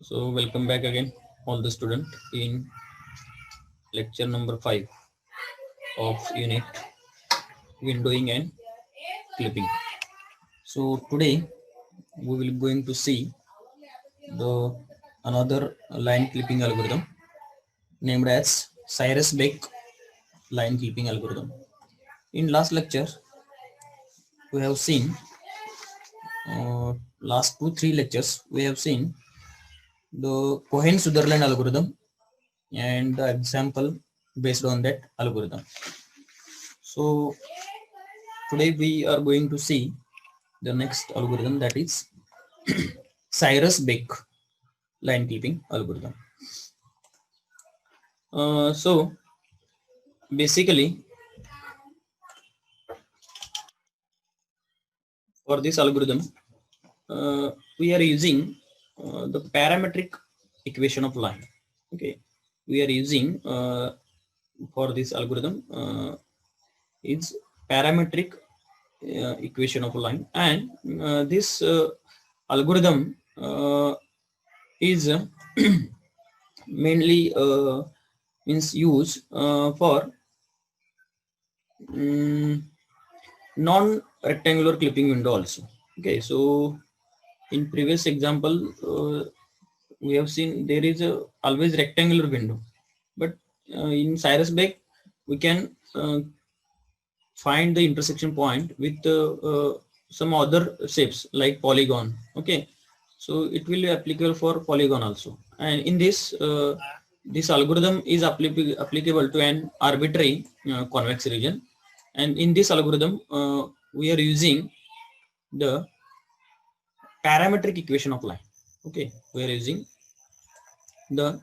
So welcome back again, all the student in lecture number 5 of unit windowing and clipping. So today we will going to see the another line clipping algorithm named as Cyrus-Beck line clipping algorithm. In last lecture we have seen last 2-3 lectures we have seen the Cohen-Sutherland algorithm and the example based on that algorithm. So today we are going to see the next algorithm, that is Cyrus-Beck line clipping algorithm. So basically for this algorithm we are using the parametric equation of line. Okay, we are using for this algorithm is parametric equation of line, and this algorithm is mainly means used for non-rectangular clipping window also. Okay, so in previous example we have seen there is a always rectangular window, but in Cyrus-Beck we can find the intersection point with some other shapes like polygon. Okay, so it will be applicable for polygon also, and in this this algorithm is applicable to an arbitrary convex region, and in this algorithm we are using the parametric equation of line. Okay, we are using the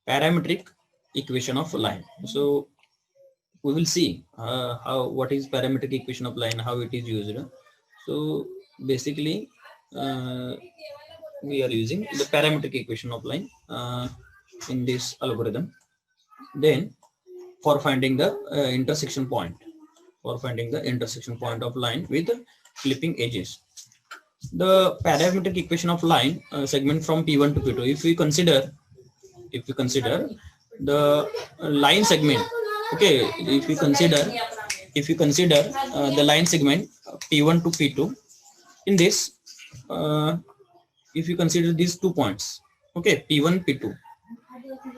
parametric equation of line. So we will see what is parametric equation of line, how it is used. So basically we are using the parametric equation of line in this algorithm. Then for finding the intersection point, of line with clipping edges, the parametric equation of line segment from P1 to P2, if we consider the line segment. Okay, if you consider the line segment P1 to P2, in this if you consider these 2 points, okay, P1 P2,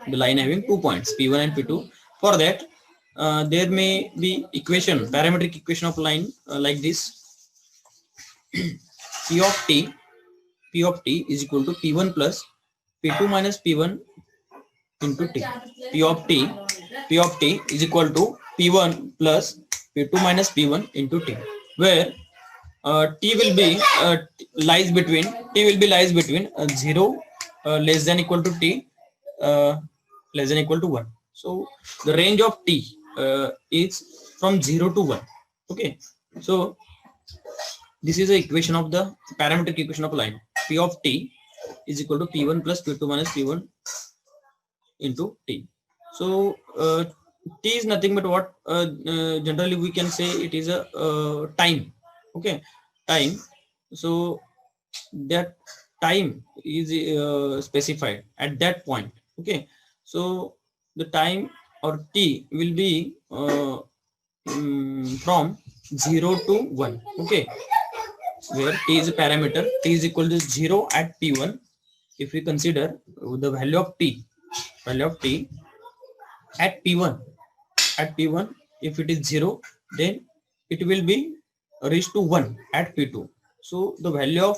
the line having 2 points P1 and P2, for that there may be parametric equation of line like this. P of t is equal to P1 plus P2 minus P1 into t. P of t is equal to P1 plus P2 minus P1 into t, where t will be lies between 0 less than equal to t less than equal to 1. So the range of t is from 0 to 1. Okay, so this is the equation of the parametric equation of line. P of t is equal to P1 plus P2 minus P1 into t. So t is nothing but what generally we can say it is a time. Okay, time. So that time is specified at that point. Okay, so the time or t will be from 0 to 1. Okay, where t is a parameter, t is equal to 0 at P1. If we consider the value of t at P1, if it is 0, then it will be reached to 1 at P2. So the value of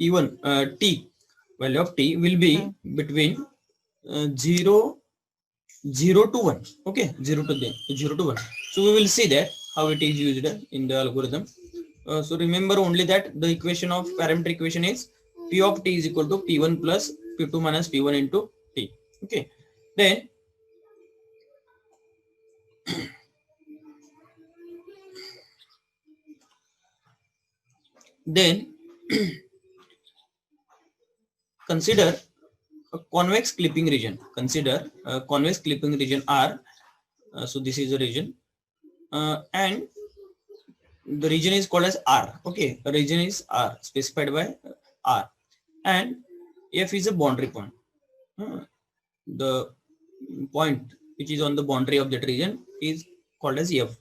P1 value of t will be between 0 to 1. Okay, 0 to 1. So we will see that how it is used in the algorithm. So remember only that the equation of parametric equation is P of t is equal to P1 plus P2 minus P1 into t. Okay, then consider a convex clipping region. Consider a convex clipping region R. So this is a region, and the region is called as R. Okay, the region is R, specified by R, and F is a boundary point. The point which is on the boundary of that region is called as F.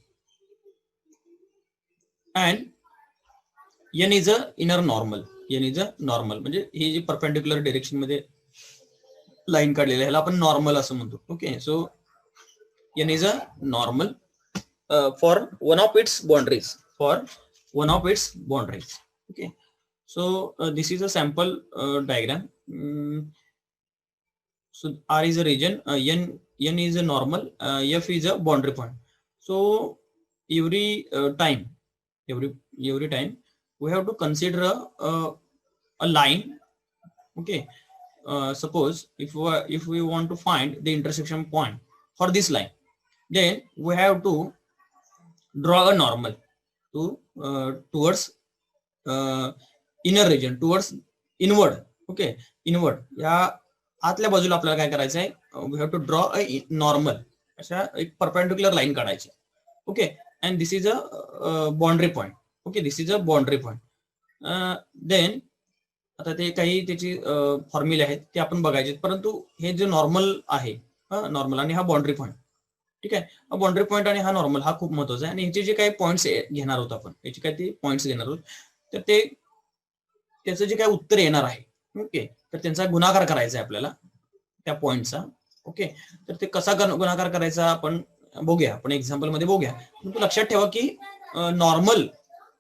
And N is a inner normal. N is a normal. म्हणजे ही जी perpendicular direction मध्ये line काढलेली आहे ह्याला आपण normal असं म्हणतो. Okay, so N is a normal for one of its boundaries. For one of its boundaries. Okay, so this is a sample diagram. So R is a region, N is a normal, F is a boundary point. So every time we have to consider a line. Okay, suppose if we want to find the intersection point for this line, then we have to draw a normal towards inner region, towards inward. Okay, inward या आतल्या बाजूला आपल्याला काय करायचं आहे, we have to draw a normal, अशा एक perpendicular line काढायची. Okay, and this is a boundary point. Okay, this is a boundary point. Then आता ते काही त्याची फॉर्म्युले आहेत ते आपण बघायचे, परंतु हे जे नॉर्मल आहे, नॉर्मल आणि हा बाउंड्री पॉइंट, ठीक आहे, हा बाउंड्री पॉइंट आणि हा नॉर्मल हा खूप महत्वाचा आहे. आणि ह्याचे जे काही पॉइंट्स घेणार आहोत आपण, याचे काय ते पॉइंट्स घेणार आहोत, तर ते त्याचं जे काही उत्तर येणार आहे, ओके, तर त्यांचा गुणाकार करायचा आहे आपल्याला त्या पॉइंटचा. ओके, तर ते कसा गुणाकार करायचा आपण बघूया, आपण एक्झाम्पल मध्ये बघूया. परंतु लक्षात ठेवा की नॉर्मल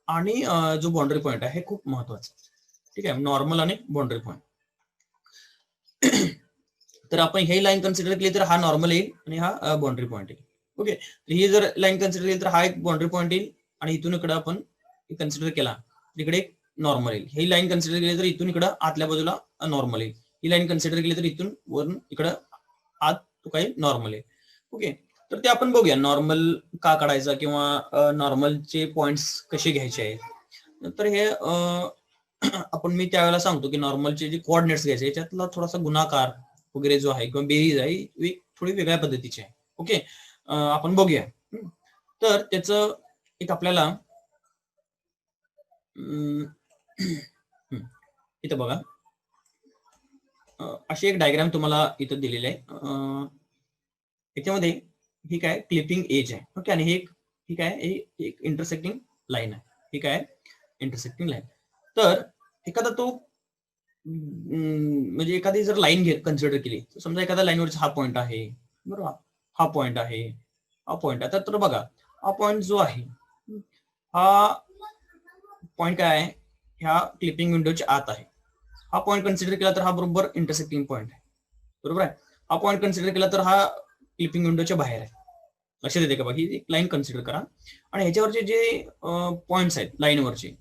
आणि जो बाउंड्री पॉइंट आहे हे खूप महत्वाचं. ठीक आहे, नॉर्मल आणि बाउंड्री पॉइंट. तर आपण ही लाईन कन्सिडर केली तर हा नॉर्मल येईल आणि हा बाउंड्री पॉइंट येईल. ओके, ही जर लाईन कन्सिडर केली तर हा एक बाउंड्री पॉइंट येईल आणि इथून इकडे आपण कन्सिडर केला तिकडे एक नॉर्मल येईल. ही लाईन कन्सिडर केली तर इथून इकडे आतल्या बाजूला नॉर्मल येईल. ही लाईन कन्सिडर केली तर इथून वरून इकडे आत तो काही नॉर्मल येईल. ओके, तर ते आपण बघूया नॉर्मल का काढायचा किंवा नॉर्मलचे पॉइंट्स कसे घ्यायचे आहेत. तर हे आपण मी त्यावेळेला सांगतो की नॉर्मलचे जे कोऑर्डिनेट्स घ्यायचे याच्यातला थोडासा गुणाकार वगैरे जो आहे किंवा बेरीज आहे थोडी वेगळ्या पद्धतीची आहे. ओके, आपण बघूया. तर त्याचं एक आपल्याला इथं बघा अशी एक डायग्राम तुम्हाला इथं दिलेली आहे. याच्यामध्ये ही काय क्लिपिंग एज आहे. ओके, आणि हे ठीक आहे एक इंटरसेक्टिंग लाईन आहे. ठीक आहे, इंटरसेक्टिंग लाईन. तर एखादा तो म्हणजे एखादी जर लाईन कन्सिडर केली, समजा एखाद्या लाईनवरचा हा पॉइंट आहे, बरोबर, हा पॉइंट आहे, हा पॉइंट आहे. तर बघा हा पॉइंट जो आहे हा पॉइंट काय आहे, ह्या क्लिपिंग विंडोच्या आत आहे. हा पॉइंट कन्सिडर केला तर हा बरोबर इंटरसेक्टिंग पॉइंट आहे, बरोबर आहे. हा पॉइंट कन्सिडर केला तर हा क्लिपिंग विंडोच्या बाहेर आहे. लक्षात येते का बघा, ही एक लाईन कन्सिडर करा आणि ह्याच्यावरचे जे पॉइंट्स आहेत लाईनवरचे,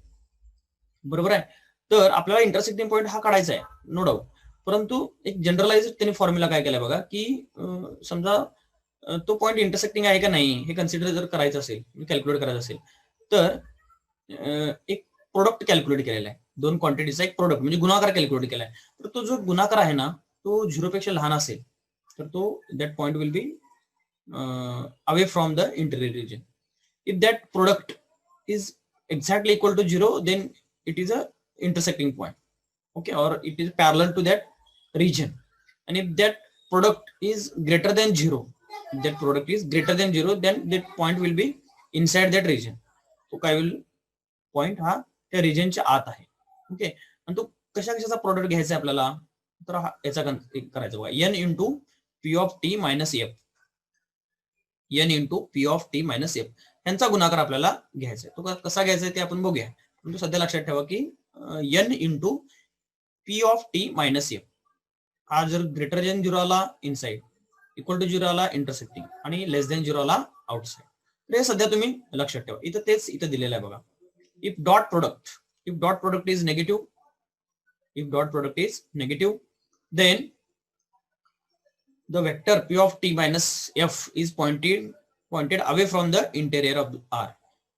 बरोबर आहे. तर आपल्याला इंटरसेक्टिंग पॉइंट हा काढायचा आहे, नो डाऊट. परंतु एक जनरलाइज त्यांनी फॉर्म्युला काय केलाय बघा, की समजा तो पॉइंट इंटरसेक्टिंग आहे का नाही हे कन्सिडर जर करायचं असेल, कॅल्क्युलेट करायचं असेल, तर एक प्रोडक्ट कॅल्क्युलेट केलेला आहे. दोन क्वांटिटीचा एक प्रोडक्ट म्हणजे गुणाकार कॅल्क्युलेट केलाय. तर तो जो गुणाकार आहे ना तो 0 पेक्षा लहान असेल तर तो that point will be away from the interior region. If that product is exactly equal to 0 then it is a intersecting point. Okay, or it is parallel to that region. And if that product is greater than 0, then that point will be inside that region. तो काय will point हा त्या region च्या आत आहे. Okay, आणि तो कशाचा प्रोडक्ट घ्यायचा आपल्याला, तर याचा करायचा बघा, n into p of t minus f. n into p of t minus f यांचा गुणाकार आपल्याला घ्यायचा आहे. तो कसा घ्यायचा आहे ते आपण बघूया. परंतु सध्या लक्षात ठेवा की n into p of t minus f हा जर ग्रेटर देन 0 आला इनसाइड, इक्वल टू 0 आला इंटरसेक्टिंग आणि लेस देन 0 आला आउटसाइड. तर हे सध्या तुम्ही लक्षात ठेवा. इथं तेच इथं दिलेलं आहे बघा. If dot product is negative, then the vector p of t minus f is pointed away from the interior of R.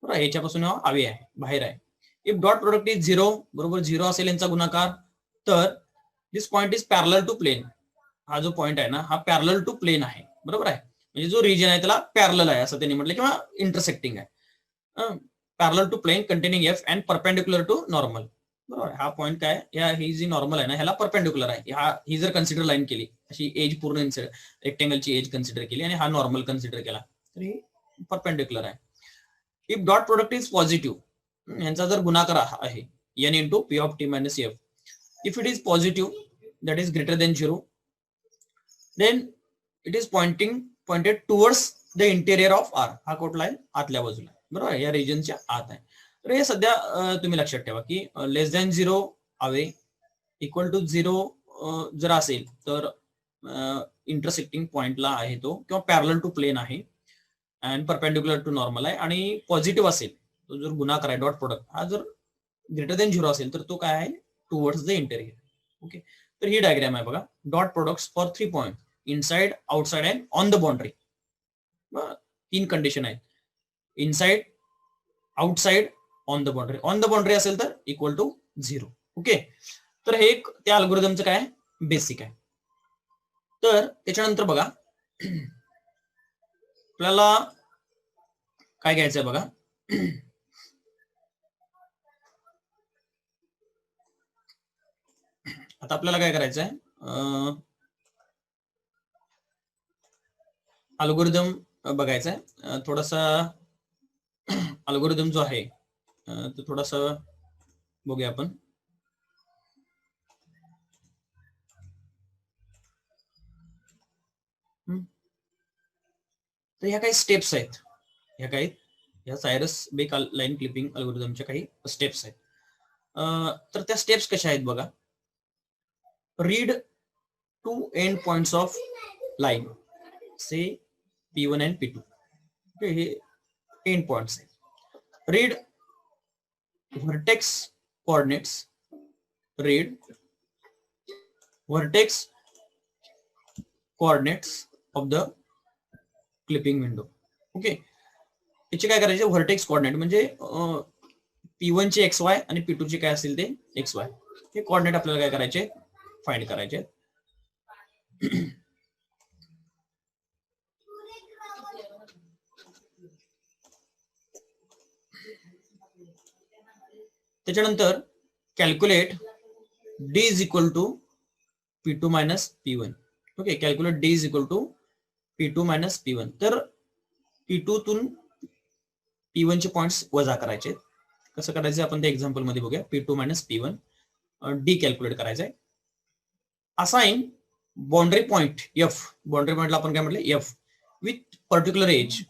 बरोबर, याच्यापासून अवे आहे, बाहेर आहे. इफ डॉट प्रोडक्ट इज 0, बरोबर 0 असेल यांचा गुणाकार, तर this point is parallel to plane. हा जो पॉइंट आहे ना हा पॅरलल टू प्लेन आहे, बरोबर आहे. म्हणजे जो रिजन आहे त्याला पॅरलल आहे असं त्यांनी म्हटलं, किंवा इंटरसेक्टिंग आहे. Parallel to plane containing F and perpendicular to normal. बरोबर. हा पॉईंट काय, ही जी नॉर्मल आहे ना ह्याला परपेंडिक्युलर आहे. ही जर कन्सिडर लाईन केली, अशी एज पूर्ण रेक्टेंगलची एज कन्सिडर केली आणि हा नॉर्मल कन्सिडर केला तर ही परपेंडिक्युलर आहे. If dot product is positive, यांचा जर गुणाकार आहे n into P of T minus F, if it is positive that is greater then 0, then it is pointed towards the interior of R. हा कुठला आहे, आतल्या बाजूला, बरोबर, या रिजनच्या आत आहे. तर हे सध्या तुम्ही लक्षात ठेवा की लेस दॅन 0 अवे, इक्वल टू 0 जर असेल तर इंटरसेक्टिंग पॉइंटला आहे तो, किंवा पॅरलल टू प्लेन आहे अँड परपेंडिक्युलर टू नॉर्मल आहे, आणि पॉझिटिव्ह असेल तो जर गुणाकार आहे डॉट प्रोडक्ट हा जर ग्रेटर देन 0 असेल तर तो काय आहे, टुवर्ड्स द इंटेरियर. ओके, तर ही डायग्राम आहे बघा. Dot products for 3 point inside, outside and on the boundary. 3 condition आहेत, inside, outside, on the boundary. On the boundary असेल तर इक्वल टू 0. ओके, तर हे एक त्या अल्गोरिदमचं काय बेसिक आहे. तर त्याच्यानंतर बघा आपल्याला काय घ्यायचंय बघा. आता आपल्याला काय करायचंय, अल्गोरिदम बघायचा आहे. थोडासा अल्गोरिदम जो आहे तो थोडासा बघूया आपण. तर ह्या काही स्टेप्स आहेत, ह्या सायरस बेक लाईन क्लिपिंग अल्गोरिदमच्या काही स्टेप्स आहेत. तर त्या स्टेप्स कशा आहेत बघा. Read 2 end points of line, say P1 and P2. Okay, हे एंड पॉइंट्स आहेत. Read vertex coordinates, read vertex coordinates of the clipping window. Okay, याचे काय करायचे, व्हर्टेक्स कोऑर्डिनेट म्हणजे P1 चे XY आणि P2 चे काय असेल ते XY, हे कोऑर्डिनेट आपल्याला काय करायचे, फाइंड करायचे. त्याच्यानंतर calculate D is equal to P2 minus P1. Okay, calculate D is equal to P2 minus P1. तर P2 तून P1 चे पॉइंट्स वजा करायचे. कसं करायचं आपण त्या एक्झाम्पल मध्ये बघूया. P2 minus P1 D calculate करायचंय. Assign boundary point F, boundary पॉइंटला आपण काय म्हटलं, F विथ पर्टिक्युलर एज.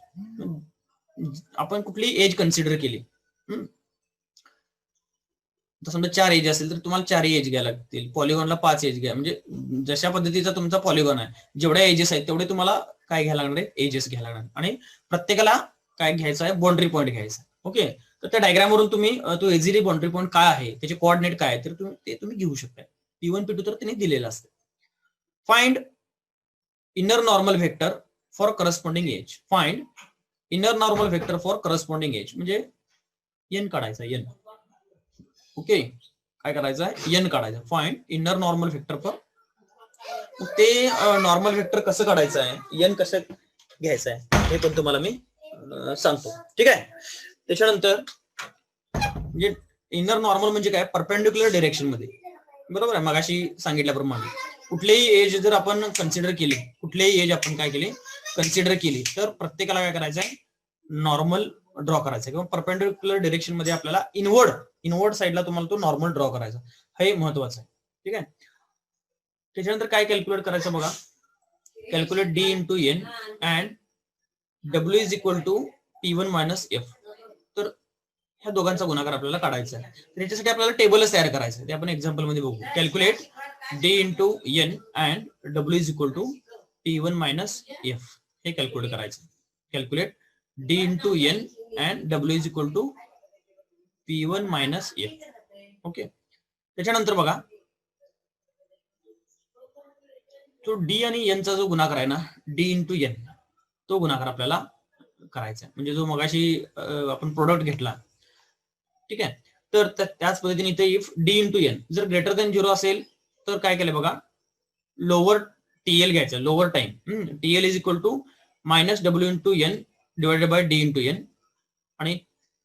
आपण कुठली एज कन्सिडर केली, समजा 4 एज असेल तर तुम्हाला 4 एज घ्यायला लागतील. पॉलिगॉनला 5 एज घ्या, म्हणजे जशा पद्धतीचा तुमचा पॉलिगॉन आहे, जेवढ्या एजेस आहेत तेवढे तुम्हाला काय घ्यायला लागणार आहे, एजेस घ्यायला लागणार. आणि प्रत्येकाला काय घ्यायचं आहे, बाउंड्री पॉईंट घ्यायचा. ओके, तर त्या डायग्राम वरून तुम्ही तो इझिली बाउंड्री पॉईंट काय आहे, त्याचे कोऑर्डिनेट काय आहे, तर ते तुम्ही घेऊ शकता. P1 P2 तर त्यांनी दिलेलं असतं. Find inner normal vector for corresponding edge. Find inner normal vector for corresponding edge म्हणजे n काढायचा, n. ओके, काय करायचं आहे, n काढायचं. Find inner normal vector for, ते नॉर्मल व्हेक्टर कसं काढायचं आहे, n कसं घ्यायचं आहे हे पण तुम्हाला मी सांगतो. ठीक आहे. त्याच्यानंतर म्हणजे इनर नॉर्मल म्हणजे काय, परपेंडिक्युलर डायरेक्शन मध्ये, बरोबर आहे. मगाशी सांगितल्याप्रमाणे कुठलीही एज जर आपण कन्सिडर केली, कुठलीही एज आपण काय केली, कन्सिडर केली, तर प्रत्येकाला काय करायचं आहे, नॉर्मल ड्रॉ करायचा, किंवा परपेंडिक्युलर डायरेक्शन मध्ये आपल्याला इनवर्ड साईडला तुम्हाला तो नॉर्मल ड्रॉ करायचा, हे महत्वाचं आहे. ठीक आहे. त्याच्यानंतर काय कॅल्क्युलेट करायचं बघा, calculate D into n and W is equal to P1 minus F. तर ह्या दोघांचा गुणाकार आपल्याला काढायचा आहे. त्याच्यासाठी आपल्याला टेबलच तयार करायचं आहे, ते आपण एक्झाम्पल मध्ये बघू. Calculate D into n and W is equal to P1 minus F, हे कॅल्क्युलेट करायचं. Calculate D into n and W is equal to P1 minus F. Okay, त्याच्यानंतर बघा तो D आणि n चा जो गुणाकार आहे ना, D इंटू n, तो गुणाकार आपल्याला करायचा. म्हणजे जो मगाशी आपण प्रोडक्ट घेतला, ठीक आहे, तर त्याच पद्धतीने इथे इफ D इंटू n जर ग्रेटर देन 0 असेल तर काय केलं बघा, लोअर TL घ्यायचं, lower time. TL is equal to minus W into n divided by D into n. आणि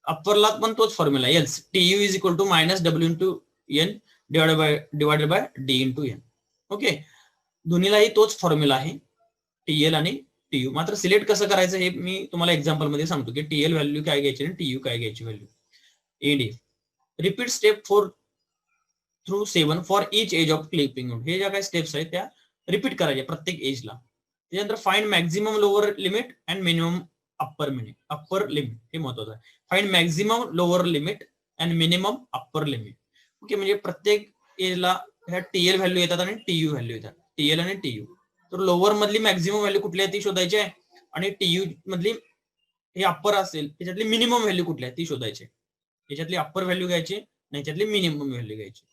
अप्परला पण तोच formula, else TU is equal to minus W into N divided by D into N. Okay, दोन्हीलाही तोच formula आहे, TL आणि TU. मात्र select कसं करायचं हे मी तुम्हाला एक्झाम्पल मध्ये सांगतो की टीएल व्हॅल्यू काय घ्यायची आणि टीयू काय घ्यायची value. And repeat step 4 through 7 for each edge of clipping. हे ज्या काही स्टेप्स आहेत त्या रिपीट करायच्या प्रत्येक एजला. त्याच्यानंतर find maximum lower limit and minimum upper limit. हे महत्वाचं आहे. Find maximum lower limit and minimum upper limit. Okay, म्हणजे प्रत्येक एजला ह्या टीएल व्हॅल्यू येतात आणि टीयू व्हॅल्यू येतात, टीएल आणि टीयू. तर लोअर मधली मॅक्झिमम व्हॅल्यू कुठली आहे ती शोधायची आहे, आणि टीयू मधली हे अप्पर असेल त्याच्यातली मिनिमम व्हॅल्यू कुठली आहे ती शोधायची. याच्यातली अप्पर व्हॅल्यू घ्यायची आणि याच्यातली मिनिमम व्हॅल्यू घ्यायची.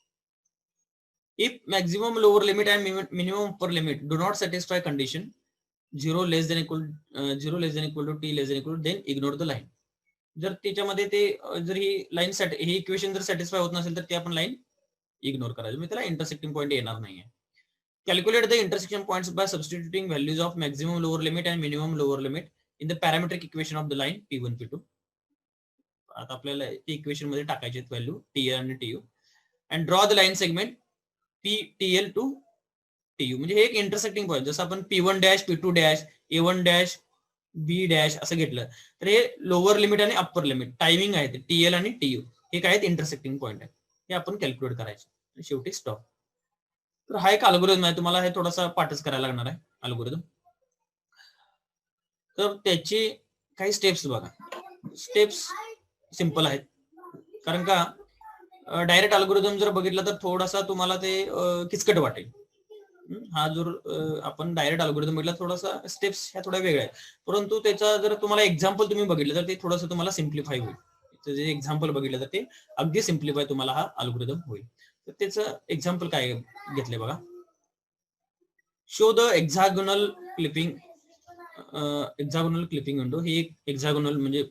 If maximum lower limit and minimum upper limit do not satisfy condition 0 less than equal to t less than equal to, then ignore the line. जर त्याच्यामध्ये ते जर ही लाईन हे इक्वेशन जर satisfy होत नसेल तर ते आपण लाईन इग्नोर करायचं, म्हणजे त्याला इंटरसेक्टिंग पॉईंट येणार नाहीये. Calculate the intersection points by substituting values of maximum lower limit and minimum lower limit in the parametric equation of the line P1 P2. आता आपल्याला ते इक्वेशन मध्ये टाकायचे आहेत व्हॅल्यू टीएल आणि TU, and draw the line segment TL to TU. म्हणजे हे एक इंटरसेक्टिंग पॉईंट. जसं आपण P1 dash P2 dash A1 dash B dash असं घेतलं तर हे लोअर लिमिट आणि अप्पर लिमिट टायमिंग आहे ते टीएल आणि टीयू हे काय आहेत इंटरसेक्टिंग पॉईंट आहे. हे आपण कॅल्क्युलेट करायचं. शेवटी स्टॉप. तर हा एक अल्गोरिदम आहे, तुम्हाला हे थोडासा पाठच करायला लागणार आहे अल्गोरिदम. तर त्याची काही स्टेप्स बघा. स्टेप्स सिंपल आहेत, कारण का डायरेक्ट अल्गोरिदम जर बघितलं तर थोडासा तुम्हाला ते किचकट वाटेल. हा जर आपण डायरेक्ट अल्गोरिदम बघितला थोडासा स्टेप्स ह्या थोड्या वेगळ्या आहेत, परंतु त्याचा जर तुम्हाला एक्झाम्पल तुम्ही बघितलं तर ते थोडंसं तुम्हाला सिम्प्लिफाय होईल. जे एक्झाम्पल बघितलं तर ते अगदी सिम्प्लिफाय तुम्हाला हा अल्गोरिदम होईल. तर त्याचं एक्झाम्पल काय घेतलंय बघा. Show the hexagonal clipping window. ही एक एक्झॅगोनल म्हणजे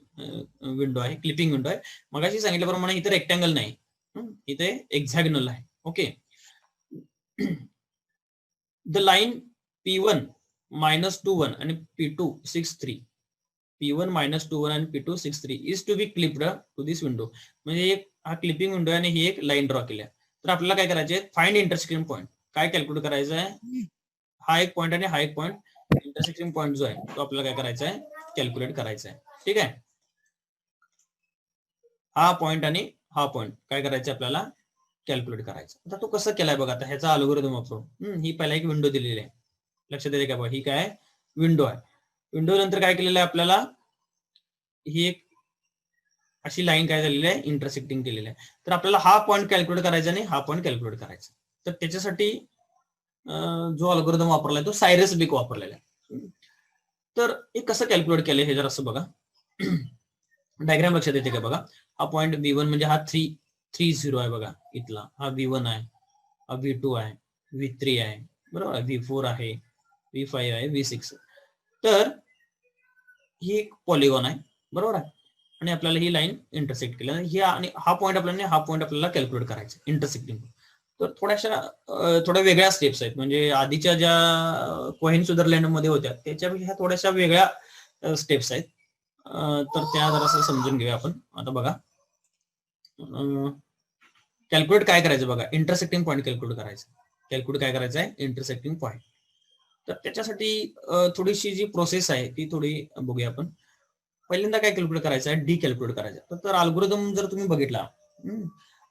विंडो आहे, क्लिपिंग विंडो आहे. मगाशी सांगितल्याप्रमाणे इथे रेक्टँगल नाही, इथे एक्झॅगोनल आहे. ओके, द लाईन P1 -21 आणि P2 63, P1 -21 आणि P2 63 is to be clipped to this window. म्हणजे एक हा क्लिपिंग विंडो आहे आणि ही एक लाईन ड्रॉ केली आहे. तर आपल्याला काय करायचे, फाइंड इंटरसेक्शन पॉईंट. काय कॅल्क्युलेट करायचं आहे, हा एक पॉईंट आणि हा एक पॉईंट, इंटरसेक्शन पॉईंट जो आहे तो आपल्याला काय करायचा आहे, कॅल्क्युलेट करायचा आहे. ठीक आहे, हा पॉईंट आणि हा पॉईंट काय करायचं आपल्याला कॅल्क्युलेट करायचं. आता तो कसं केलाय बघा. आता ह्याचा अल्गोरिदम वापरून ही पहिला एक विंडो दिलेली आहे, लक्षात येते का बघा. ही काय विंडो आहे. विंडो नंतर काय केलेलं आहे आपल्याला, ही एक अशी लाईन काय झालेली आहे इंटरसेक्टिंग केलेली आहे. तर आपल्याला हा पॉईंट कॅल्क्युलेट करायचा आणि हा पॉईंट कॅल्क्युलेट करायचा. तर त्याच्यासाठी जो अल्गोरिदम वापरलाय तो सायरस बिक वापरलेला आहे. तर हे कसं कॅल्क्युलेट केलंय हे जर असं बघा. डायग्राम लक्षात येते का बघा. हा पॉईंट V1 म्हणजे हा 3 आहे बघा इथला. हा V1 आहे, हा V2 आहे, V3 आहे, बरोबर, V4 आहे, V5 आहे, V6. तर ही एक पॉलिगॉन आहे, बरोबर आहे, आणि आपल्याला ही लाईन इंटरसेक्ट केली ही, आणि हा पॉईंट आपल्याला कॅल्क्युलेट करायचा इंटरसेक्टिंग. तर थोड्या वेगळ्या स्टेप्स आहेत. म्हणजे आधीच्या ज्या कोहेन स्वित्झर्लंड मध्ये होत्या त्याच्यापेक्षा थोड्याशा वेगळ्या स्टेप्स आहेत. तर त्या जरासं समजून घेऊया आपण. आता बघा, कॅल्क्युलेट काय करायचं बघा, इंटरसेक्टिंग पॉईंट कॅल्क्युलेट करायचं. कॅल्क्युलेट काय करायचं आहे, इंटरसेक्टिंग पॉईंट. तर त्याच्यासाठी थोडीशी जी प्रोसेस आहे ती थोडी बघूया आपण. पहिल्यांदा काय कॅल्क्युलेट करायचं आहे, डी कॅल्क्युलेट करायचं. तर अल्गोरिदम जर तुम्ही बघितला,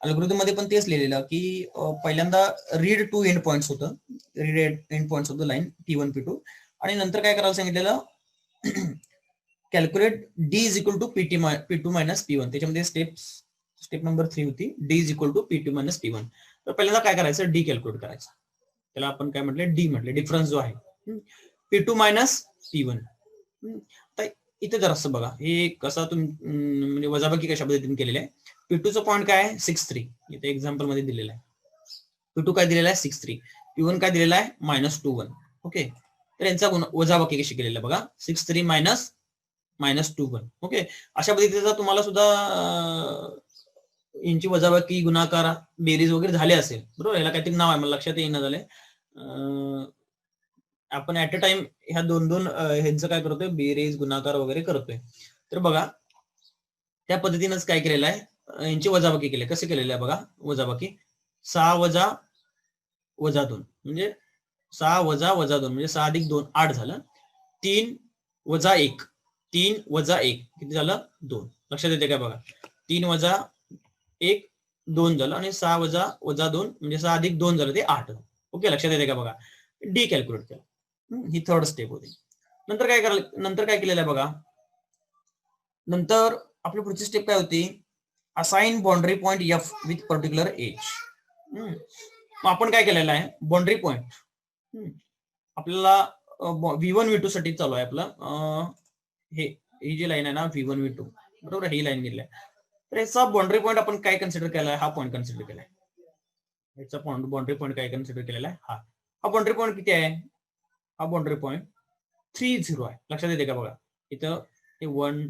अल्गोरिदम मध्ये पण तेच लिहिलेलं की पहिल्यांदा रीड टू एंड पॉइंट्स होतं, read end points of the line P1 P2, आणि नंतर काय करायला सांगितलेलं, calculate D is equal to P2 minus P1. त्याच्यामध्ये स्टेप नंबर 3 होती, D is equal to P2 minus P1. तर पहिल्यांदा काय करायचं, डी कॅल्क्युलेट करायचं. त्याला आपण काय म्हटलं, डी म्हटलं, डिफरन्स जो आहे P2 मायनस P1. इथे जरासं बघा, हे कसं तुम्ही म्हणजे वजाबाकी कशा पद्धतीने केलेलं आहे. P2चा पॉईंट काय आहे 63, इथे एक्झाम्पल मध्ये दिलेला आहे. P2 काय दिलेला आहे 63, P1 काय दिलेला आहे -21. ओके, तर यांचा वजाबाकी कशी केलेला बघा, 63 मायनस -21. ओके, अशा पद्धतीचा तुम्हाला सुद्धा यांची वजाबाकी, गुणाकार, बेरीज वगैरे झाले असेल, बरोबर. याला काहीतरी नाव आहे, मला लक्षात येईना झालंय. आपण ऍट अ टाइम ह्या दोन ह्यांचं काय करतोय, बेरीज, गुणाकार वगैरे करतोय. तर बघा त्या पद्धतीनंच काय केलेलं आहे, यांची वजाबाकी केली. कसे केलेली आहे बघा वजाबाकी. 6 वजा 2 म्हणजे 6 वजा 2 म्हणजे 6 अधिक 2 8 झालं. 3 वजा 1 3 वजा 1 किती झालं 2. लक्षात येते का बघा. 3 वजा 1 2 झालं आणि 6 वजा 2 म्हणजे 6 अधिक 2 झालं ते 8. ओके, लक्षात येते का बघा. डी कॅल्क्युलेट केलं. ही थर्ड स्टेप होती. नंतर काय केलेलं आहे बघा. नंतर आपली पुढची स्टेप काय होती, assign boundary point F with particular edge. मग आपण काय केलेलं आहे, बाउंड्री पॉइंट आपल्याला V1 V2 साठी चालू आहे आपलं. ही जी लाईन आहे ना V1 V2 बरोबर, ही लाईन गेली आहे. तर याचा बाउंड्री पॉइंट आपण काय कन्सिडर केलाय, हा पॉइंट कन्सिडर केलाय. याचा बाउंड्री पॉइंट काय कन्सिडर केलेला आहे, हा बाउंड्री पॉइंट किती आहे, हा बाउंड्री पॉइंट 3-0 आहे. लक्षात येते का बघा. इथं 1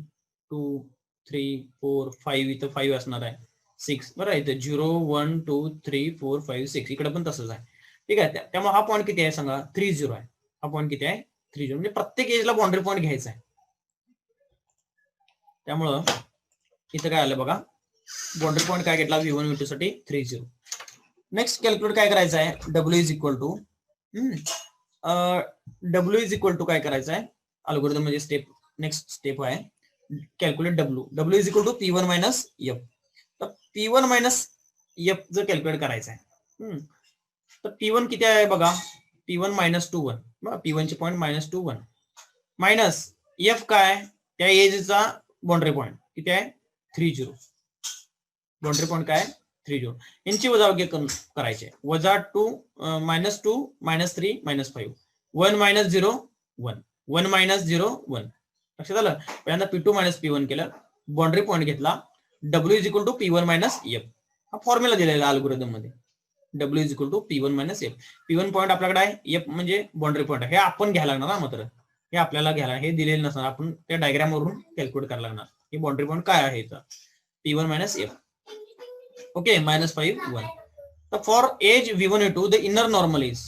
2 3 4 5 इथं 5 असणार आहे, 6 बरं. इथं 0 1 2 3 4 5 6 इकडे पण तसंच आहे. ठीक आहे. त्यामुळे हा पॉईंट किती आहे सांगा, 3-0 आहे. हा पॉईंट किती आहे 3-0. म्हणजे प्रत्येक एजला बाउंड्री पॉईंट घ्यायचा आहे. त्यामुळं इथं काय आलं बघा, बाउंड्री पॉईंट काय घेतला V1 V2 साठी 3-0. नेक्स्ट कॅल्क्युलेट काय करायचं आहे, W इज इक्वल टू काय करायचं आहे, अल्गोरिदम म्हणजे स्टेप नेक्स्ट स्टेप आहे calculate W is equal to P1 minus F. तर P1 मायनस F जर कॅल्क्युलेट करायचं आहे तर P1 किती आहे बघा, P1 मायनस 2 1 P1 चे पॉईंट मायनस 2 1 मायनस F काय त्या एजचा बाउंड्री पॉईंट किती आहे 3-0. बाउंड्री पॉईंट काय 3-0. यांची वजाबाकी करायची आहे. वजा 2 minus 2 minus 3 minus 5 1 minus 0 1 1 minus 0 1. लक्षात आलं. पहिल्यांदा P2 मायनस P1 केलं, बाउंड्री पॉईंट घेतला. W is equal to P1 minus F. हा फॉर्म्युला दिलेला अल्गोरिदम मध्ये. W is equal to P1 minus F. P1 point आपल्याकडे आहे, F म्हणजे बाउंड्री पॉईंट आहे. हे आपण घ्यायला लागणार ना, मात्र हे आपल्याला घ्यायला, हे दिलेलं नसणार, आपण त्या डायग्राम वरून कॅल्क्युलेट करायला लागणार. ही बाउंड्री पॉईंट काय आहे P1 minus F. Okay, minus 5 1. तर for edge V1 V2 the inner normal is.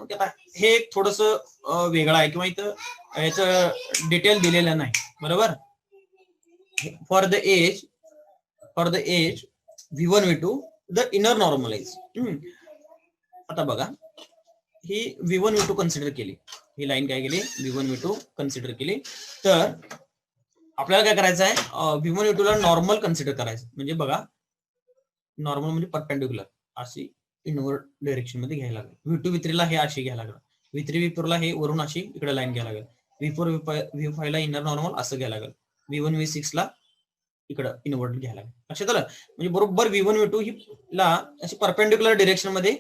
Okay, आता हे थोडस वेगळं आहे किंवा इथं याचं डिटेल दिलेलं नाही बरोबर. For the edge V1 V2 the inner normal is. आता बघा, ही V1 V2 कन्सिडर केली, ही लाईन काय केली V1 V2 कन्सिडर केली. तर आपल्याला काय करायचं आहे, V1 V2 ला नॉर्मल कन्सिडर करायचं. म्हणजे बघा, नॉर्मल म्हणजे परपेंडिक्युलर अशी इनवर्ड डायरेक्शन मध्ये घ्यायला लागेल. V2 V3 ला हे अशी घ्यायला लागेल, V3 V4 ला हे वरून अशी इकडे लाईन घ्यायला लागेल, V4 V5 ला इनर नॉर्मल असं घ्यायला लागेल, V1 V6 ला इकडं इनवर्ड घ्यायला लागेल. लक्षात आलं. म्हणजे बरोबर V1 V2 ही ला अशी परपेंडिक्युलर डायरेक्शन मध्ये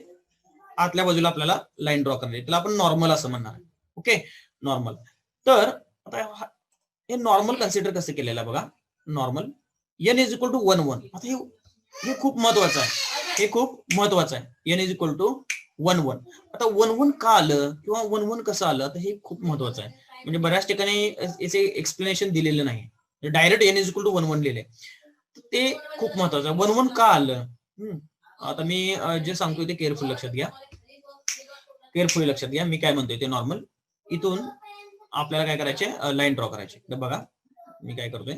आतल्या बाजूला आपल्याला लाईन ड्रॉ करायची, त्याला आपण नॉर्मल असं म्हणणार. Okay, normal. तर आता हे नॉर्मल कन्सिडर कसं केलेलं बघा. Normal n is equal to 1 1. आता हे खूप महत्वाचं आहे, हे खूप महत्वाचं आहे. n is equal to 1 1. आता 1 1 का आलं किंवा 1 1 कसं आलं, तर हे खूप महत्वाचं आहे. म्हणजे बऱ्याच ठिकाणी याचे एक्सप्लेनेशन दिलेलं नाही, direct n is equal to 1 1 लिहिले, ते खूप महत्वाचं आहे. 1 1 का आलं, आता मी जे सांगतोय ते केअरफुल लक्षात घ्या, केअरफुली लक्षात घ्या. मी काय म्हणतोय ते नॉर्मल. इथून आपल्याला काय करायचे, लाईन ड्रॉ करायचे. तर बघा मी काय करतोय,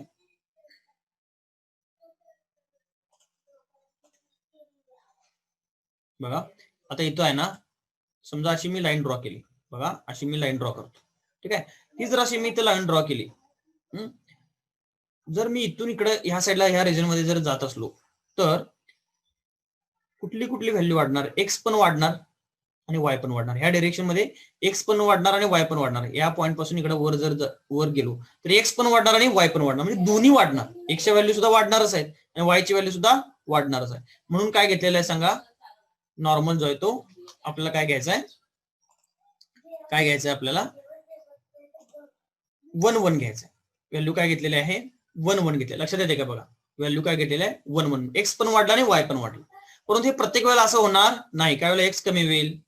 बघा आता इथं आहे ना, समजा अशी मी लाईन ड्रॉ केली, बघा अशी मी लाईन ड्रॉ करतो. ठीक आहे. ही जर अशी मी इथं लाईन ड्रॉ केली, जर मी इथून इकडे ह्या साईडला ह्या रिजन मध्ये जर जात असलो तर कुठली कुठली व्हॅल्यू वाढणार, एक्स पण वाढणार आणि वाय पण वाढणार. ह्या डायरेक्शन मध्ये एक्स पण वाढणार आणि वाय पण वाढणार. या पॉईंट पासून इकडे वर जर वर गेलो तर एक्स पण वाढणार आणि वाय पण वाढणार, म्हणजे दोन्ही वाढणार. एक्सच्या व्हॅल्यू सुद्धा वाढणारच आहेत आणि वायची व्हॅल्यू सुद्धा वाढणारच आहे. म्हणून काय घेतलेलं आहे सांगा, नॉर्मल जो आहे तो आपल्याला काय घ्यायचा आहे, काय घ्यायचं आहे आपल्याला 1 1 घ्यायचं आहे. व्हॅल्यू काय घेतलेली आहे 1 1 घेतले. लक्षात येते का बघा, व्हॅल्यू काय घेतलेली आहे 1 1. एक्स पण वाढला आणि वाय पण वाढला. परंतु हे प्रत्येक वेळेला असं होणार नाही. काही वेळेला एक्स कमी होईल,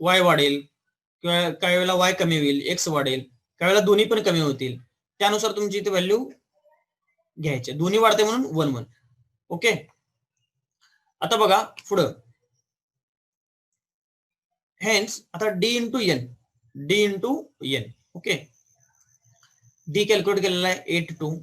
वाय वाढेल, किंवा काही वेळेला वाय कमी होईल, एक्स वाढेल, काही वेळेला दोन्ही पण कमी होतील. त्यानुसार तुमची इथे व्हॅल्यू घ्यायची. दोन्ही वाढते म्हणून 1 1. ओके, आता बघा पुढं, हेन्स आता D into N. Okay, D calculate केलेला आहे 8 2.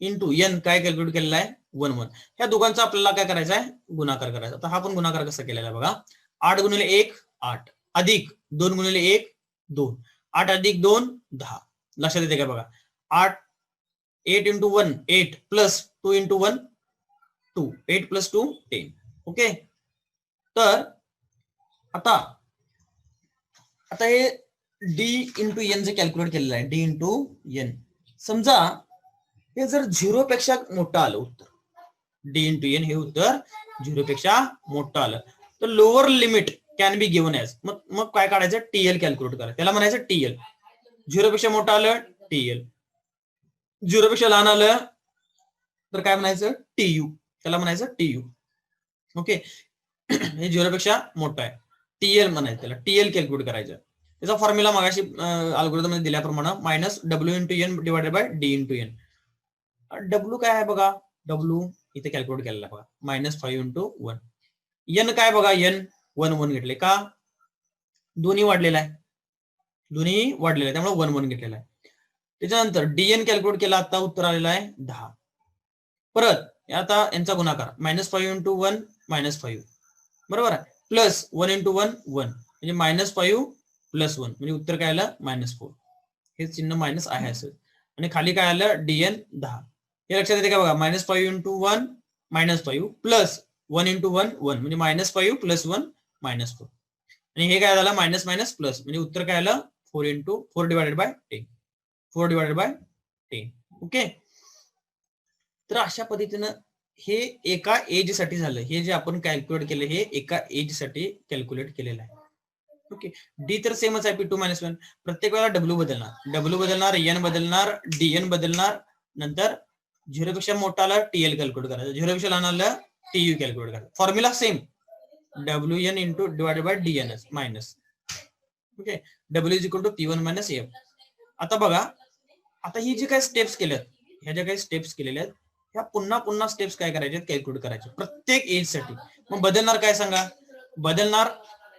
इंटू एन काय कॅल्क्युलेट केलेला आहे 1 1. ह्या दोघांचा आपल्याला काय करायचा आहे गुणाकार करायचा. तर हा पण गुणाकार कसा केलेला आहे बघा. 8 गुणिले 1 8 अधिक 2 गुणिले 1 2 8 अधिक 2 10. लक्षात येते का बघा. 8 8 into 1 8 plus 2 into 1 2 8 plus 2 10. Okay. तर आता हे डी इंटू एन जे कॅल्क्युलेट केलेलं आहे डी इंटू एन. समजा हे जर 0 पेक्षा मोठं आलं उत्तर डी इंटू एन हे उत्तर 0 पेक्षा मोठं आलं तर lower limit can be given as. मग काय काढायचं टीएल कॅल्क्युलेट करायचं. त्याला म्हणायचं टीएल. 0 पेक्षा मोठं आलं टीएल. 0 पेक्षा लहान आलं तर काय म्हणायचं टीयू. त्याला म्हणायचं टीयू. ओके. हे 0 पेक्षा मोठं आहे टीएल म्हणायचं. त्याला टीएल कॅल्क्युलेट करायचं. त्याचा फॉर्म्युला मगाशी अल्गोरिथम मध्ये दिल्याप्रमाणे minus W into N divided by D into N. W काय आहे बघा. डब्ल्यू इथे कॅल्क्युलेट केलेला बघा -5 इंटू 1. एन काय बघा एन 1 1 घेतले का दोन्ही वाढलेला आहे त्यामुळे 1 1 घेतलेला आहे. त्याच्यानंतर डीएन कॅल्क्युलेट केला आता उत्तर आलेलं आहे 10. परत आता यांचा गुणाकार -5 इंटू 1 -5 बरोबर आहे प्लस 1 इंटू 1 1 म्हणजे -5 प्लस 1 म्हणजे उत्तर काय आलं -4. हे चिन्ह मायनस आहे असं. आणि खाली काय आलं डीएन 10. हे लक्षात येते का बघा -5 इंटू 1 -5 प्लस 1 इंटू 1 1 म्हणजे -5 प्लस 1 -4. आणि हे काय झालं मायनस मायनस प्लस म्हणजे उत्तर काय आलं 4 divided by 10. 4 divided by 10. Okay. तर अशा पद्धतीनं हे एका एज साठी झालं. हे जे आपण कॅल्क्युलेट केलं हे एका एज साठी कॅल्क्युलेट केलेलं आहे. ओके. डी तर सेमच आहे P2 - 1. प्रत्येक वेळेला डब्ल्यू बदलणार एन बदलणार डीएन बदलणार. नंतर 0 पेक्षा मोठा आला टीएल कॅल्क्युलेट करायचं. 0 पेक्षा लहान आलं टीयू कॅल्क्युलेट करायचं. Formula same WN into divided by DNS minus. Okay. W is equal to P1 - F. आता बघा आता ही जी काही स्टेप्स केल्यात ह्या ज्या काही स्टेप्स केलेल्या आहेत ह्या पुन्हा स्टेप्स काय करायचे कॅल्क्युलेट करायचे प्रत्येक एज साठी. मग बदलणार काय सांगा. बदलणार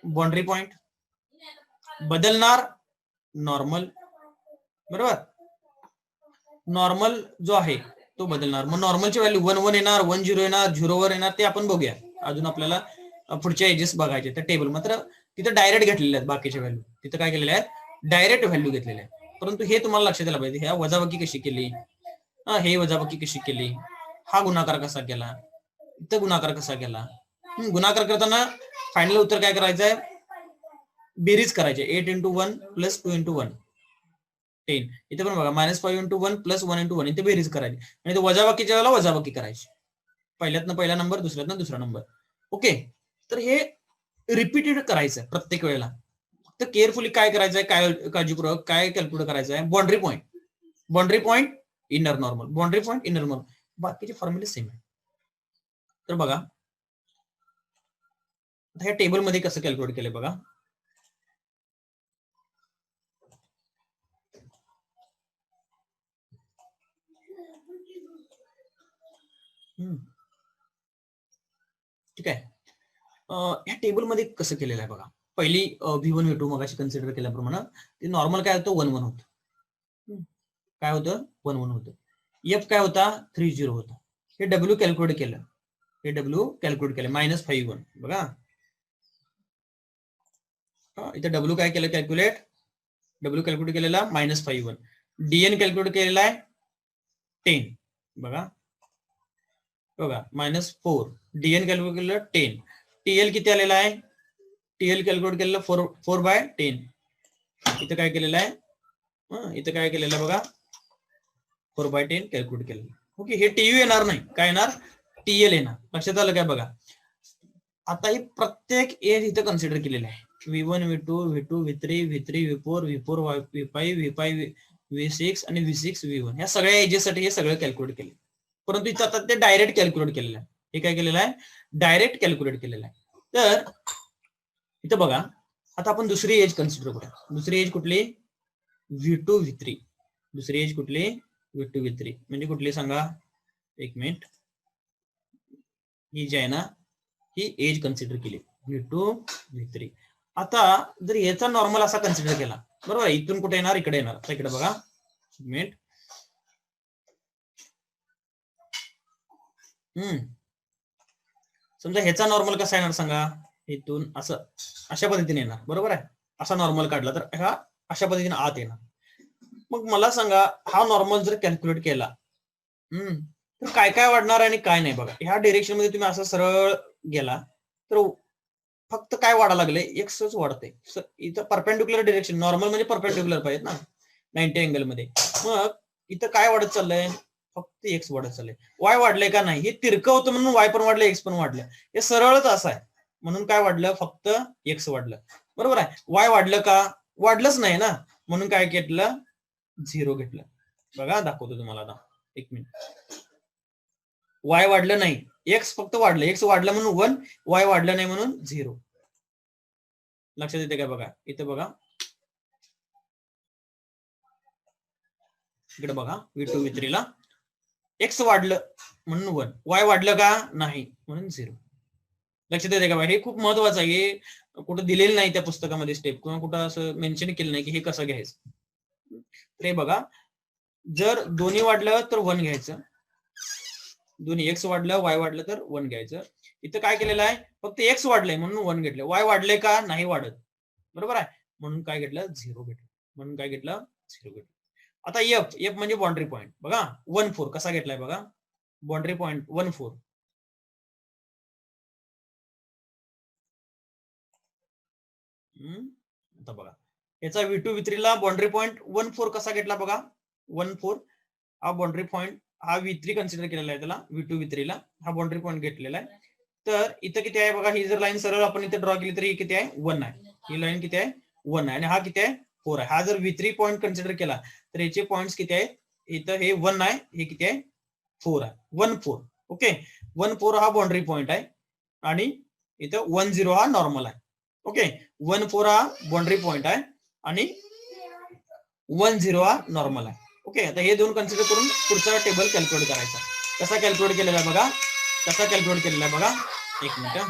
बाउंड्री पॉइंट बदलणार नॉर्मल बरोबर. नॉर्मल जो आहे तो बदलणार. मग नॉर्मलची व्हॅल्यू 1 1 येणार 1 0 येणार 0 वर येणार ते आपण बघूया. अजून आपल्याला पुढच्या एजेस बघायचे त्या टेबल मात्र तिथे डायरेक्ट घेतलेले आहेत. बाकीच्या व्हॅल्यू तिथे काय केलेल्या आहेत डायरेक्ट व्हॅल्यू घेतलेल्या आहेत. परंतु हे तुम्हाला लक्षात यायला पाहिजे ह्या वजाबाकी कशी केली हे वजाबाकी कशी केली हा गुणाकार कसा केला इथं गुणाकार कसा केला. गुणाकार करताना फायनल उत्तर काय करायचं आहे बेरीज करायचे 8 इंटू 1 प्लस 2 इंटू 1 10. इथे पण बघा -5 इंटू 1 प्लस 1 इंटू 1 इथे बेरीज करायची आणि वजाबाकीच्या वेळेला वजाबाकी करायची. पहिल्यातनं पहिला नंबर दुसऱ्यातनं दुसरा नंबर. ओके. तर हे रिपीटेड करायचं प्रत्येक वेळेला. फक्त केअरफुली काय करायचंय काय काळजीपूर्वक काय कॅल्क्युलेट करायचं आहे बाउंड्री पॉईंट इनर नॉर्मल बाकीचे फॉर्म्युले सेम आहे. तर बघा ह्या टेबल मध्ये कसं कॅल्क्युलेट केलंय बघा. ठीक आहे. ह्या टेबल मध्ये कसं केलेलं आहे बघा. पहिली V1 V2 मगाशी कन्सिडर केल्याप्रमाणे ते नॉर्मल काय होतं 1 1 होतं. काय होतं 1 1 होतं. एफ काय होता 3 0 होता. हे डब्ल्यू कॅल्क्युलेट केलं -5 1 बघा. इथे डब्ल्यू काय केलं कॅल्क्युलेट केलेला -5 1. डीएन कॅल्क्युलेट केलेला आहे 10 बघा -4. डीएन कॅल्क्युलेट केलेलं 10. टीएल किती आलेला आहे टीएल कॅल्क्युलेट केलेलं 4/10. इथं काय केलेलं आहे बघा 4/10 कॅल्क्युलेट केलेलं. ओके. हे टीयू येणार नाही काय येणार टीएल येणार. लक्षात आलं काय बघा. आता ही प्रत्येक एज इथं कन्सिडर केलेलं आहे. V1 V2 V2 V3 V3 V4 V4 V5 V5 V6 आणि V6 V1 ह्या सगळ्या एजेस साठी हे सगळं कॅल्क्युलेट केले. परंतु इथं आता ते डायरेक्ट कॅल्क्युलेट केलेलं आहे. हे काय केलेलं आहे डायरेक्ट कॅल्क्युलेट केलेलं आहे. तर इथं बघा आता आपण दुसरी एज कन्सिडर करूया. दुसरी एज कुठली V2 V3. दुसरी एज कुठली V2 V3 म्हणजे कुठली सांगा एक मिनिट. ही जी आहे ना ही एज कन्सिडर केली V2 V3. आता जर याचा नॉर्मल असा कन्सिडर केला बरोबर इथून कुठे येणार इकडे येणार. आता इकडे बघा मिनिट समजा ह्याचा नॉर्मल कसा येणार सांगा, इथून असं अशा पद्धतीने येणार, बरोबर आहे. असा नॉर्मल काढला तर हा अशा पद्धतीने आत येणार. मग मला सांगा हा नॉर्मल जर कॅल्क्युलेट केला तर काय काय वाढणार आणि काय नाही. बघा ह्या डायरेक्शन मध्ये तुम्ही असं सरळ गेला तर फक्त काय वाढा लागले, एक्सच वाढते. इथं परपेंडिक्युलर डायरेक्शन, नॉर्मल म्हणजे परपेंडिक्युलर पाहिजे ना 90 अँगल मध्ये. मग इथं काय वाढत चाललंय, फक्त एक्स वाढत चाललंय. वाय वाढलंय का नाही, हे तिरकं होतं म्हणून वाय पण वाढलं, एक्स पण वाढलं. हे सरळच असं आहे म्हणून काय वाढलं, फक्त एक्स वाढलं, बरोबर आहे. वाय वाढलं का, वाढलंच नाही ना, म्हणून काय घेतलं, 0 घेतलं. बघा दाखवतो तुम्हाला आता, एक मिनिट. वाय वाढलं नाही, एक्स फक्त वाढलं. एक्स वाढलं म्हणून 1, वाय वाढलं नाही म्हणून 0. लक्षात येते का? बघा इथे बघा, इकडे बघा, V2 V3 ला एक्स वाढलं म्हणून 1, वाय वाढलं का नाही म्हणून 0. लक्षात येते का? हे खूप महत्वाचं आहे. हे कुठं दिलेलं नाही त्या पुस्तकामध्ये स्टेप, किंवा कुठं असं मेन्शन केलं नाही की हे कसं घ्यायचं. तर हे बघा, जर दोन्ही वाढलं तर 1 घ्यायचं, दोन्ही एक्स वाढलं वाय वाढलं तर 1 घ्यायचं. इथं काय केलेलं आहे, फक्त एक्स वाढलंय म्हणून 1 घेतलं. वाय वाढले का नाही वाढत, बरोबर आहे, म्हणून काय घेतलं, 0 घेतलं. म्हणून काय घेतलं, 0 घेतलं. आता एफ, एफ म्हणजे बाउंड्री पॉईंट. बघा 1-4 कसा घेतलाय बघा, बाउंड्री पॉईंट 1-4. आता बघा याचा V2 V3 ला बाउंड्री पॉईंट 1-4 कसा घेतला बघा. 1-4 हा बाउंड्री पॉईंट, हा V3 कन्सिडर केलेला आहे, त्याला V2 V3 ला हा बाउंड्री पॉईंट घेतलेला आहे. तर इथं किती आहे बघा, ही जर लाईन सरळ आपण इथे ड्रॉ केली तर ही किती आहे, 1 आहे. ही लाईन किती आहे, 1 आहे. आणि हा किती आहे, 4 आहे. हा जर V3 पॉईंट कन्सिडर केला तर याचे पॉइंट्स किती आहेत, इथं हे 1 आहे, हे किती आहे, 4 आहे. 1-4. ओके, 1-4 हा बाउंड्री पॉईंट आहे आणि इथं 1-0 हा नॉर्मल आहे. ओके, 1-4 हा बाउंड्री पॉईंट आहे आणि 1-0 हा नॉर्मल आहे. ओके, आता हे दोन कन्सिडर करून पुढचा टेबल कॅल्क्युलेट करायचा. कसा कॅल्क्युलेट केलेला आहे बघा, कसा कॅल्क्युलेट केलेला आहे बघा, एक मिनिट.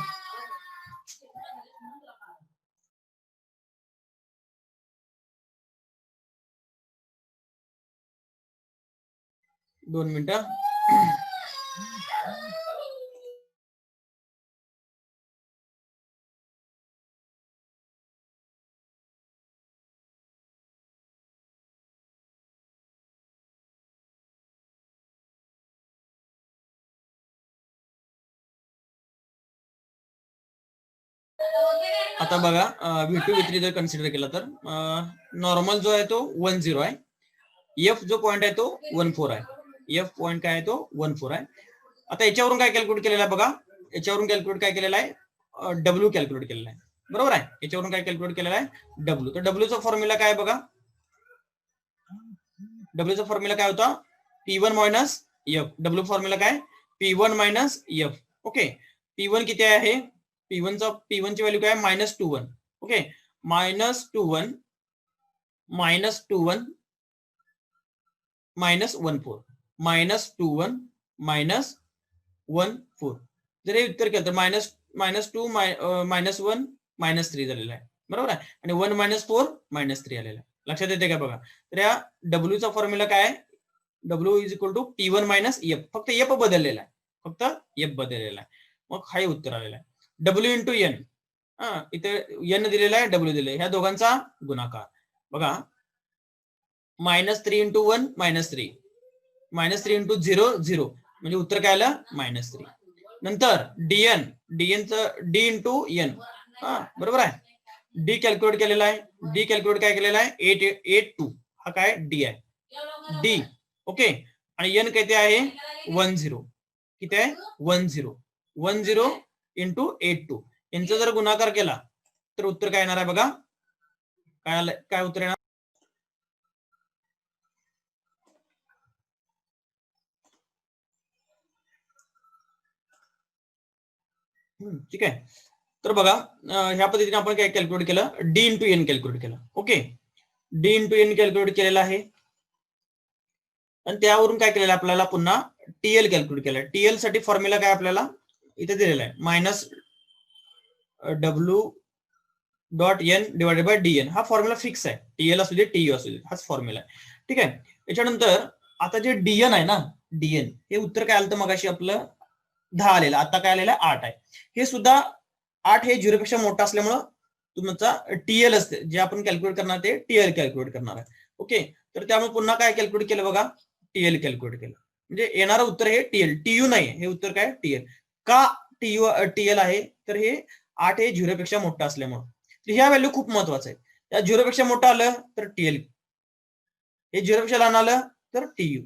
दोन मिनिटं. आता बघा V2 V3 जर कन्सिडर केला तर नॉर्मल जो आहे तो 1-0 आहे. एफ जो पॉइंट आहे तो 1-4 आहे. एफ पॉइंट काय आहे तो 1-4 आहे. आता याच्यावरून काय कॅल्क्युलेट केलेलं आहे बघा, याच्यावरून कॅल्क्युलेट काय केलेलं आहे, डब्ल्यू कॅल्क्युलेट केलेला आहे, बरोबर आहे. याच्यावरून काय कॅल्क्युलेट केलेला आहे, डब्ल्यू. तर डब्ल्यूचा फॉर्म्युला काय बघा, डब्ल्यूचा फॉर्म्युला काय होता, P1 minus F. W formula काय, P1 minus F. Okay, P1 किती आहे, P1 ची व्हॅल्यू काय, -21. ओके, -21 -21 -14 -21 -14. जर हे उत्तर केलं तर -2 -1 -3 झालेला आहे, बरोबर आहे. आणि 1 -4 -3 आलेला आहे. लक्षात येते का बघा. तर या डब्ल्यूचा फॉर्म्युला काय आहे, W is equal to P1 minus F. फक्त एफ बदललेला आहे, फक्त एफ बदललेला आहे. मग हा उत्तर आलेला आहे. डब्ल्यू इंटू एन, इथे एन दिलेला आहे, डब्ल्यू दिलेला आहे, ह्या दोघांचा गुणाकार. बघा -3 इंटू 1 -3, -3 इंटू 0 0, म्हणजे उत्तर काय आलं, -3. नंतर डीएन, डीएनचं डी इंटू एन, बरोबर आहे. डी कॅल्क्युलेट केलेला आहे, डी कॅल्क्युलेट काय केलेला आहे, 882. हा काय डी आहे, डी. ओके, आणि एन किती आहे, 10. किती आहे, 10. 10 इंटू 82. यांचा जर गुणाकार केला तर उत्तर काय येणार आहे बघा, काय उत्तर येणार, ठीक आहे. तर बघा ह्या पद्धतीने आपण काय कॅल्क्युलेट केलं, डी इंटू एन कॅल्क्युलेट केलं. Okay, D into N calculate केलेला आहे आणि त्यावरून काय केलेलं आपल्याला पुन्हा टीएल कॅल्क्युलेट केलं. टीएल साठी फॉर्म्युला काय आपल्याला इथे दिलेला आहे, minus W dot N divided by D N. हा फॉर्म्युला फिक्स आहे, टीएल असू दे टीयू असू दे, हाच फॉर्म्युला आहे. ठीक आहे. याच्यानंतर आता जे डीएन आहे ना, डीएन हे उत्तर काय आलं तर मगाशी आपलं 10 आलेला, आता काय आलेला आहे 8 आहे. हे सुद्धा 8 हे 0 पेक्षा मोठा असल्यामुळं तुमचा टीएल असते, जे आपण कॅल्क्युलेट करणार ते टीएल कॅल्क्युलेट करणार आहे. ओके, तर त्यामुळे पुन्हा काय कॅल्क्युलेट केलं बघा, टीएल कॅल्क्युलेट केलं. म्हणजे येणारं उत्तर हे टीएल, टीयू नाही, हे उत्तर काय टीएल. का टीएल आहे, तर हे 8 हे 0 पेक्षा मोठा असल्यामुळे. तर ह्या व्हॅल्यू खूप महत्वाचं आहे. त्या 0 पेक्षा मोठं आलं तर टीएल, हे 0 पेक्षा लहान आलं तर टीयू.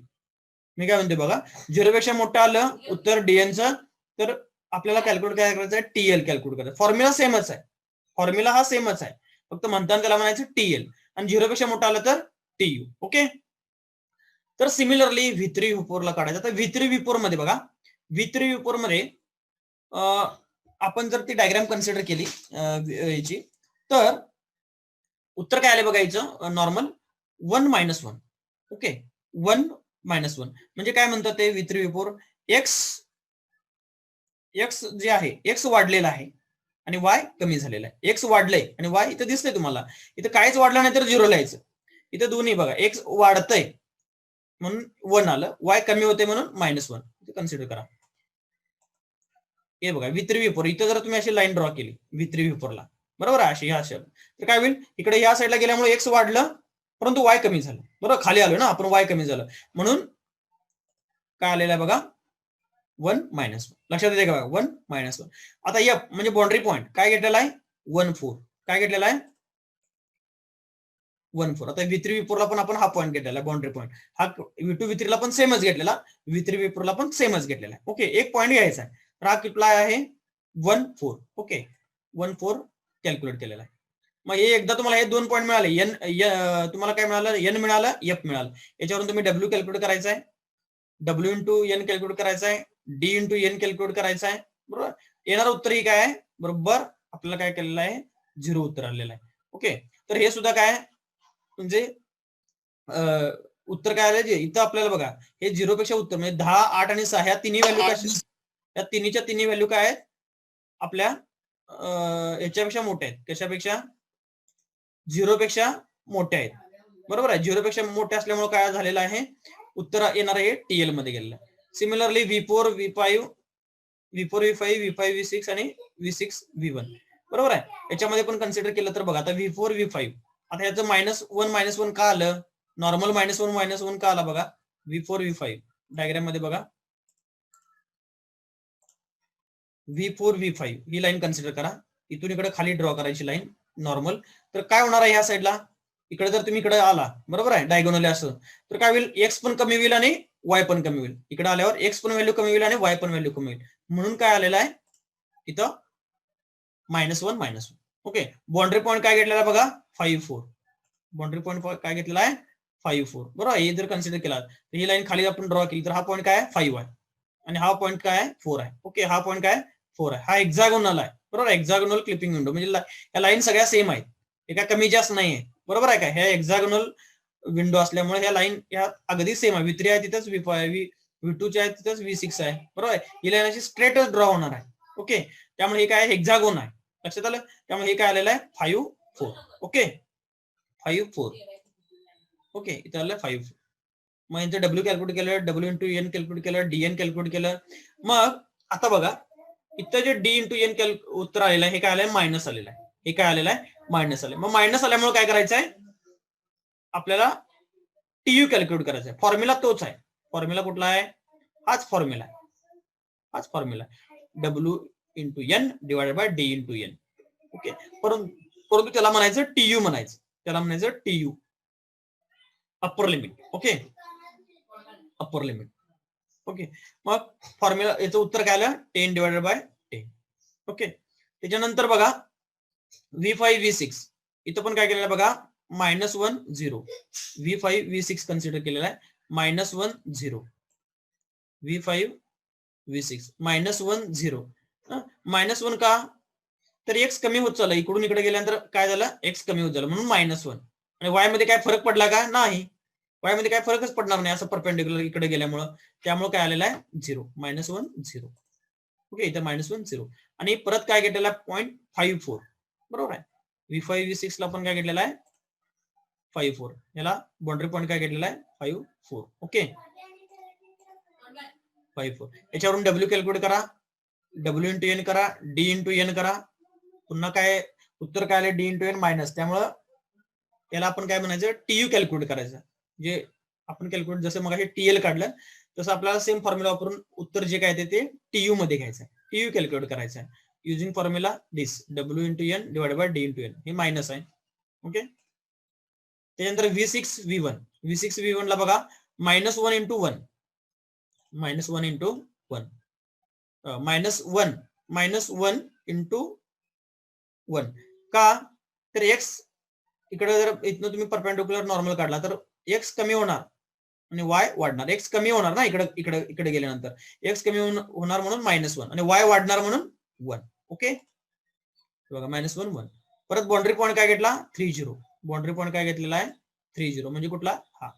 मी काय म्हणते बघा, 0 पेक्षा मोठं आलं उत्तर डीएनचं, तर आपल्याला कॅल्क्युलेट काय करायचं आहे, टीएल कॅल्क्युलेट करायचं. फॉर्म्युला सेमच आहे, फॉर्म्युला हा सेमच आहे, फक्त म्हणताना त्याला म्हणायचं टीएल, आणि 0 पेक्षा मोठं आलं तर टीयू. ओके, तर सिमिलरली V3 V4 ला काढायचं. तर V3 V4 मध्ये बघा, V3 V4 मध्ये आपण जर ती डायग्राम कन्सिडर केली याची, तर उत्तर काय आले बघायचं, नॉर्मल 1 - 1. ओके, 1 - 1 म्हणजे काय म्हणतात ते V3 V4, एक्स जे आहे, एक्स वाढलेला आहे आणि वाय कमी झालेला आहे. एक्स वाढलंय आणि वाय इथं दिसतंय तुम्हाला, इथं काहीच वाढलं नाही तर 0 लिहायचं. इथं दोन्ही बघा, एक्स वाढतंय म्हणून 1 आलं, वाय कमी होते म्हणून -1 कन्सिडर करा. हे बघा V3 V4, इथं जर तुम्ही अशी लाईन ड्रॉ केली V3 V4 ला, बरोबर आहे, अशी ह्या अशा, तर काय होईल, इकडे या साईडला गेल्यामुळे एक्स वाढलं परंतु वाय कमी झालं, बरोबर, खाली आलो ना आपण, वाय कमी झालं म्हणून काय आलेलं आहे बघा, 1 - 1. लक्षात येते का, 1 - 1. आता एफ म्हणजे बाउंड्री पॉईंट काय घेतलेला आहे, 1 4. काय घेतलेला आहे, 1 4. आता V3 V4 ला पण आपण हा पॉईंट घेतलेला आहे, बाउंड्री पॉईंट. हा V2 V3 ला पण सेमच घेतलेला, V3 V4 ला पण सेमच घेतलेला आहे. ओके, एक पॉईंट घ्यायचा आहे, तर हा कितला आहे, 1 4. ओके, 1 4 कॅल्क्युलेट केलेला आहे. मग हे एकदा तुम्हाला हे 2 पॉईंट मिळाले, एन तुम्हाला काय मिळालं, एन मिळालं, एफ मिळालं. याच्यावरून तुम्ही डब्ल्यू कॅल्क्युलेट करायचा आहे, डब्ल्यू इंटू एन कॅल्क्युलेट करायचा आहे, डी इंटू एन कॅल्क्युलेट करायचा आहे, बरोबर. येणार उत्तर ही काय आहे, बरोबर आपल्याला काय केलेलं आहे, 0 उत्तर आलेलं आहे. ओके, तर हे सुद्धा काय म्हणजे उत्तर काय आलं, इथं आपल्याला बघा हे 0 पेक्षा उत्तर म्हणजे 10 8 आणि 6 ह्या तिन्ही व्हॅल्यू काय, या तिन्हीच्या तिन्ही व्हॅल्यू काय आहेत आपल्या याच्यापेक्षा मोठ्या आहेत. कशापेक्षा, 0 पेक्षा मोठ्या आहेत, बरोबर आहे. 0 पेक्षा मोठ्या असल्यामुळे काय झालेलं आहे, उत्तर येणार हे टीएल मध्ये गेलेलं आहे. Similarly V4 V5 V5 V6 आणि V6 V1, बरोबर आहे. याच्यामध्ये पण कन्सिडर केलं तर बघा, आता V4 V5, आता याचं -1 - 1 का आलं, नॉर्मल -1 - 1 का आला बघा, V4 V5 डायग्राम मध्ये बघा, V4 V5 ही लाईन कन्सिडर करा, इथून इकडे खाली ड्रॉ करायची लाईन नॉर्मल. तर काय होणार आहे ह्या साईडला, इकडे जर तुम्ही इकडे आला, बरोबर आहे, डायगोनली असं, तर काय होईल, एक्स पण कमी होईल आणि वाय पण कमी होईल. इकडे आल्यावर एक्स पण व्हॅल्यू कमी होईल आणि वाय पण व्हॅल्यू कमी होईल, म्हणून काय आलेलं आहे इथं -1 - 1. ओके, बाउंड्री पॉईंट काय घेतलेला बघा, 5 4. बाउंड्री पॉईंट काय घेतलेला आहे, 5 4, बरोबर. हे जर कन्सिडर केला तर ही लाईन खाली आपण ड्रॉ केली तर हा पॉईंट काय आहे, 5 आहे आणि हा पॉईंट काय आहे, 4 आहे. ओके, हा पॉईंट काय 4 आहे, हा एक्झॅगोनल आहे, बरोबर. एक्झॅगोनल क्लिपिंग विंडो म्हणजे या लाईन सगळ्या सेम आहेत, हे काय कमी जास्त नाही आहे, बरोबर आहे. काय ह्या एक्झॅगोनल विंडो असल्यामुळे ह्या लाईन ह्या अगदी सेम आहे. V3 आहे तिथंच V2 ची आहे तिथंच V6 आहे, बरोबर आहे. ही लाईन अशी स्ट्रेटच ड्रॉ होणार आहे. ओके, त्यामुळे हे काय हेक्झागोन आहे, लक्षात आलं. त्यामुळे हे काय आलेलं आहे 5 4. ओके, 5 4. ओके, इथं आलं 5 4. मग यांचं डब्ल्यू कॅल्क्युलेट केलं, डब्ल्यू इंटू एन कॅल्क्युलेट केलं, डीएन कॅल्क्युलेट केलं. मग आता बघा, इथं जे डी इंटू एन उत्तर आलेलं आहे हे काय आलंय, मायनस आलेलं आहे. हे काय आलेलं आहे, मायनस आलंय. मग मायनस आल्यामुळे काय करायचं आहे आपल्याला, टीयू कॅल्क्युलेट करायचा आहे. फॉर्म्युला तोच आहे, फॉर्म्युला कुठला आहे, हाच फॉर्म्युला आहे, हाच formula W into N divided by D into N. Okay, परंतु त्याला म्हणायचं टीयू म्हणायचं, त्याला म्हणायचं T U, upper limit. Okay, upper limit. Okay, मग फॉर्म्युला याचं उत्तर काय आलं, 10 डिवायडेड बाय 10. ओके, त्याच्यानंतर बघा V5 V6, इथं पण काय केलेलं बघा, -1 0. V5 V6 कन्सिडर केलेला आहे, -1 0. V5 V6 -1 0. -1 का, तर एक्स कमी होत चालला, इकडून इकडे गेल्यानंतर काय झालं, एक्स कमी होत झालं म्हणून -1. आणि वाय मध्ये काय फरक पडला का, नाही, वाय मध्ये काय फरकच पडणार नाही, असं परपेंडिक्युलर इकडे गेल्यामुळं, त्यामुळे काय आलेलं आहे 0, -1 0. ओके, इथं -1 0. आणि परत काय घेतलेला आहे, 0.54, बरोबर आहे. V5 V6 ला पण काय घेतलेला आहे 5 4. याला बाउंड्री पॉईंट काय घेतलेला आहे 5 4. ओके, 5 4. याच्यावरून डब्ल्यू कॅल्क्युलेट करा, डब्ल्यू इंटू एन करा, डी इंटू एन करा, पुन्हा काय उत्तर काय आलं, डी इंटू एन मायनस, त्यामुळं याला आपण काय म्हणायचं, टीयू कॅल्क्युलेट करायचं. जे आपण कॅल्क्युलेट जसं मग हे टीएल काढलं तसं आपल्याला सेम फॉर्म्युला वापरून उत्तर जे काय ते टीयू मध्ये घ्यायचं, टीयू कॅल्क्युलेट करायचं आहे using formula this W into N divide by D into N, हे मायनस आहे. ओके, त्यानंतर V6 V1 ला बघा -1 इंटू 1, -1 इंटू 1, -1 इंटू 1 का, तर एक्स इकडे जर इथनं तुम्ही परपेंडिक्युलर नॉर्मल काढला तर एक्स कमी होणार आणि वाय वाढणार. एक्स कमी होणार ना इकडे इकडे इकडे गेल्यानंतर, एक्स कमी होणार म्हणून -1 आणि वाय वाढणार म्हणून 1. ओके, बघा -1 1. परत बाउंड्री पॉईंट काय घेतला, 30. बाउंड्री पॉईंट काय घेतलेला आहे, 30, म्हणजे कुठला हा.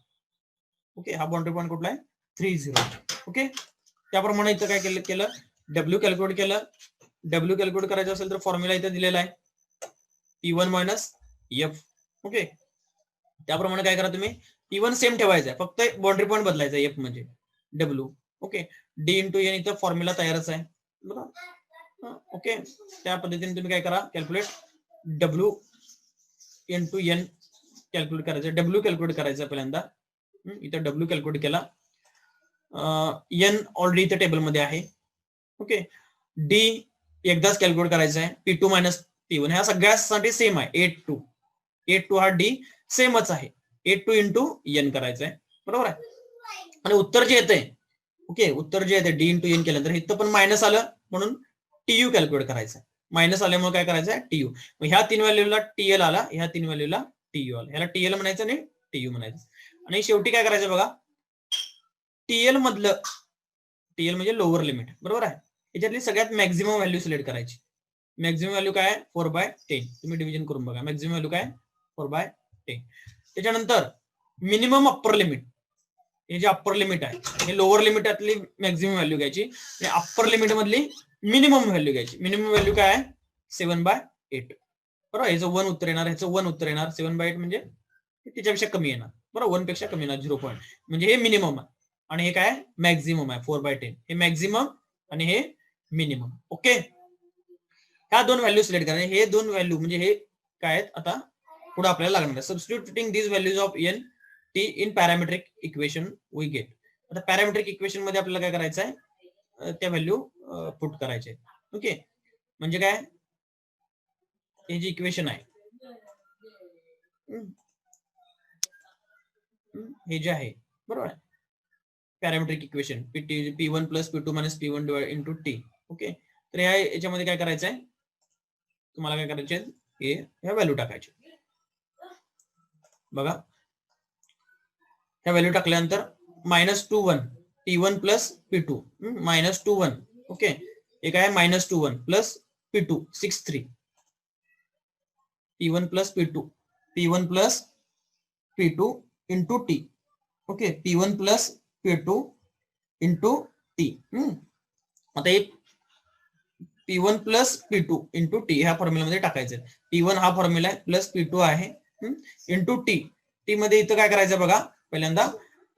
ओके, हा बाउंड्री पॉईंट कुठला आहे, 30. ओके, त्याप्रमाणे इथं काय केलं, डब्ल्यू कॅल्क्युलेट केलं. डब्ल्यू कॅल्क्युलेट करायचं असेल तर फॉर्म्युला इथं दिलेला आहे, P1 मायनस एफ. ओके, त्याप्रमाणे काय करा तुम्ही, P1 सेम ठेवायचा आहे, फक्त बाउंड्री पॉईंट बदलायचा एफ म्हणजे W. Okay, D into N इथं फॉर्म्युला तयारच आहे बघा. ओके, त्या पद्धतीने तुम्ही काय करा, calculate W into N calculate करायचं, डब्ल्यू कॅल्क्युलेट करायचं पहिल्यांदा. इथं डब्ल्यू कॅल्क्युलेट केला, एन ऑलरेडी इथं टेबलमध्ये आहे. ओके, डी एकदाच कॅल्क्युलेट करायचं आहे, P2 मायनस P1, ह्या सगळ्यासाठी सेम आहे. 8 2 हा डी सेमच आहे, 8 इंटू एन करायचं आहे, बरोबर आहे. आणि उत्तर जे येते, ओके, उत्तर जे येते डी इंटू एन केल्यानंतर इथं पण मायनस आलं म्हणून टीयू कॅल्क्युलेट करायचं. मायनस आल्यामुळे काय करायचं आहे, टीयू. ह्या 3 व्हॅल्यूला टीएल आला, ह्या 3 व्हॅल्यूला टीयू आला, ह्याला टीएल म्हणायचं आणि टीयू म्हणायचं. आणि शेवटी काय करायचं बघा, टीएल मधलं, टीएल म्हणजे लोअर लिमिट, बरोबर आहे, याच्यातली सगळ्यात मॅक्झिमम व्हॅल्यू सिलेक्ट करायची. मॅक्झिमम व्हॅल्यू काय, 4/10. तुम्ही डिव्हिजन करून बघा, मॅक्झिमम व्हॅल्यू काय, 4/10. त्याच्यानंतर मिनिमम अप्पर लिमिट, हे जे अप्पर लिमिट आहे, हे लोअर लिमिटली मॅक्झिमम व्हॅल्यू घ्यायची आणि अप्पर लिमिट मधली मिनिमम व्हॅल्यू घ्यायची. मिनिमम व्हॅल्यू काय आहे, 7/8. बरोबर, ह्याचं 1 उत्तर येणार, ह्याचं 1 उत्तर येणार, 7/8 म्हणजे त्याच्यापेक्षा कमी येणार, बरोबर, 1 पेक्षा कमी येणार, 0 पॉईंट, म्हणजे हे मिनिमम आहे आणि हे काय मॅक्झिमम आहे, 4/10. हे मॅक्झिमम आणि हे मिनिमम. ओके, ह्या 2 व्हॅल्यू सिलेक्ट करा. हे 2 व्हॅल्यू म्हणजे हे काय आहेत आता पुढे आपल्याला लागणार आहे. Substituting these values of N T in parametric equation we get. आता पॅरामेट्रिक इक्वेशन मध्ये आपल्याला काय करायचं आहे, त्या व्हॅल्यू पुट करायचे. ओके, म्हणजे काय, हे जे इक्वेशन आहे, हे जे आहे, बरोबर आहे, parametric equation P1 plus P2 minus P1 into T. Okay, तर याच्यामध्ये काय करायचं आहे, तुम्हाला काय करायचे, हे ह्या व्हॅल्यू टाकायचे. बघा, ह्या व्हॅल्यू टाकल्यानंतर -2 1 P1 प्लस P2 -2 1. ओके, हे काय -2 1 plus P2 6 3, P1 plus P2 into T. Okay, P1 plus P2 into T. आता हे P1 plus P2 into T ह्या फॉर्म्युलामध्ये टाकायचं. P1 हा फॉर्म्युला आहे, प्लस P2 आहे, इंटू टी. टी मध्ये इथं काय करायचं बघा, पहिल्यांदा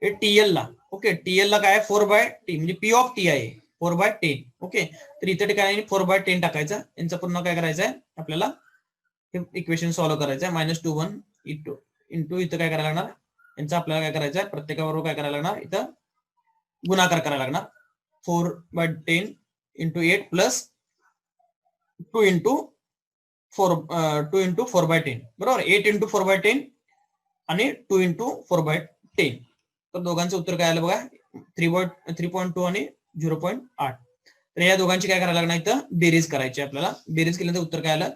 हे टीएल ला, ओके, टीएल ला काय 4/T म्हणजे P ऑफ टी आहे 4/10. ओके, तर इथं ठिकाणी 4/10 टाकायचं. यांचं पुन्हा काय करायचं आहे, आपल्याला हे इक्वेशन सॉल्व्ह करायचं आहे. -2 1 इंटू इथं काय करायला लागणार, यांचं आपल्याला काय करायचं आहे, प्रत्येकाबरोबर काय करायला लागणार, इथं गुणाकार करायला लागणार. 4/10 इंटू 8 प्लस 2 इंटू 4/10, बरोबर, 8 इंटू 4/10 आणि 2 इंटू 4/10. तर दोघांचं उत्तर काय आलं बघा, 3.2 आणि 0.8. तर या दोघांची काय करायला लागणार, इथं बेरीज करायची आपल्याला. बेरीज केल्यानंतर उत्तर काय आलं,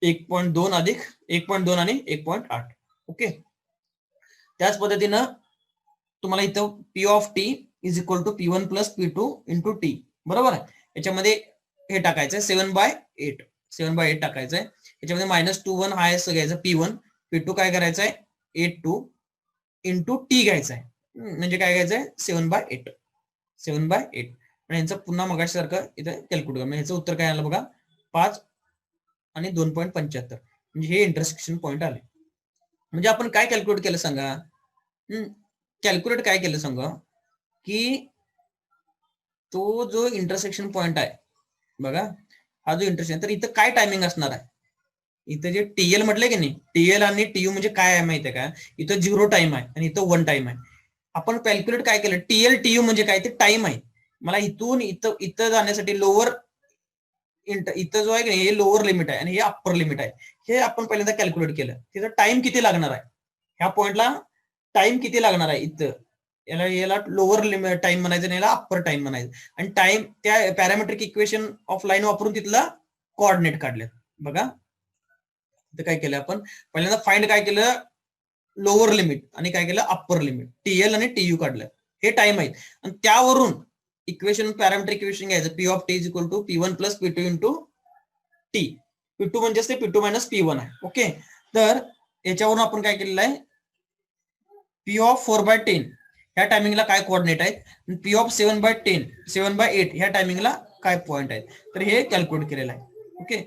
1.2 अधिक 1.2 आणि 1.8. ओके, त्याच पद्धतीनं तुम्हाला इथं P of T is equal to P1 plus P2 into T, बरोबर आहे. याच्यामध्ये हे टाकायचं 7/8 टाकायचं आहे. याच्यामध्ये -2 1 हा घ्यायचा P1, P2 काय करायचं आहे 8 2 इंटू टी घ्यायचं आहे, म्हणजे काय घ्यायचं आहे 7/8. आणि यांचं पुन्हा मगाशी सारखं इथं कॅल्क्युलेट करा. ह्याचं उत्तर काय आलं बघा, 5 आणि 2.75, म्हणजे हे इंटरसेक्शन पॉईंट आले. म्हणजे आपण काय कॅल्क्युलेट केलं सांगा, कॅल्क्युलेट काय केलं सांगा, की तो जो इंटरसेक्शन पॉइंट आहे बघा, हा जो इंटरसेक्शन, तर इथं काय टायमिंग असणार आहे? इथं जे टीएल म्हटलं की नाही, टीएल आणि टीयू म्हणजे काय आहे माहितीये का? इथं 0 टाइम आहे आणि इथं 1 टाइम आहे. आपण कॅल्क्युलेट काय केलं, टीएल टीयू म्हणजे काय, ते टाइम आहे. मला इथून इथं इथं जाण्यासाठी लोअर इथं जो आहे की नाही, हे लोअर लिमिट आहे आणि हे अप्पर लिमिट आहे. हे आपण पहिल्यांदा कॅल्क्युलेट केलं. तिथं टाइम किती लागणार आहे, ह्या पॉइंटला टाइम किती लागणार आहे इथं, याला याला लोअर लिमिट टाइम म्हणायचं आणि याला अप्पर टाइम म्हणायचं. आणि टाइम त्या पॅरामेट्रिक इक्वेशन ऑफ लाईन वापरून तिथला कोऑर्डिनेट काढले बघा. तर काय केलं आपण पहिल्यांदा फाइंड काय केलं, लोअर लिमिट आणि काय केलं, अप्पर लिमिट, टीएल आणि टीयू काढलं. हे टाइम आहेत आणि त्यावरून इक्वेशन पॅरामेट्रिक इक्वेशन घ्यायचं, P of T is equal to P1 plus P2 into T. P2 म्हणजे ते P2 मायनस P1 आहे. ओके, तर याच्यावरून आपण काय केलेलं आहे, पी ऑफ 4/10 ह्या टायमिंगला काय कोऑर्डिनेट आहेत, पी ऑफ 7/10 7/8 ह्या टायमिंगला काय पॉइंट आहेत, तर हे कॅल्क्युलेट केलेलं आहे. ओके,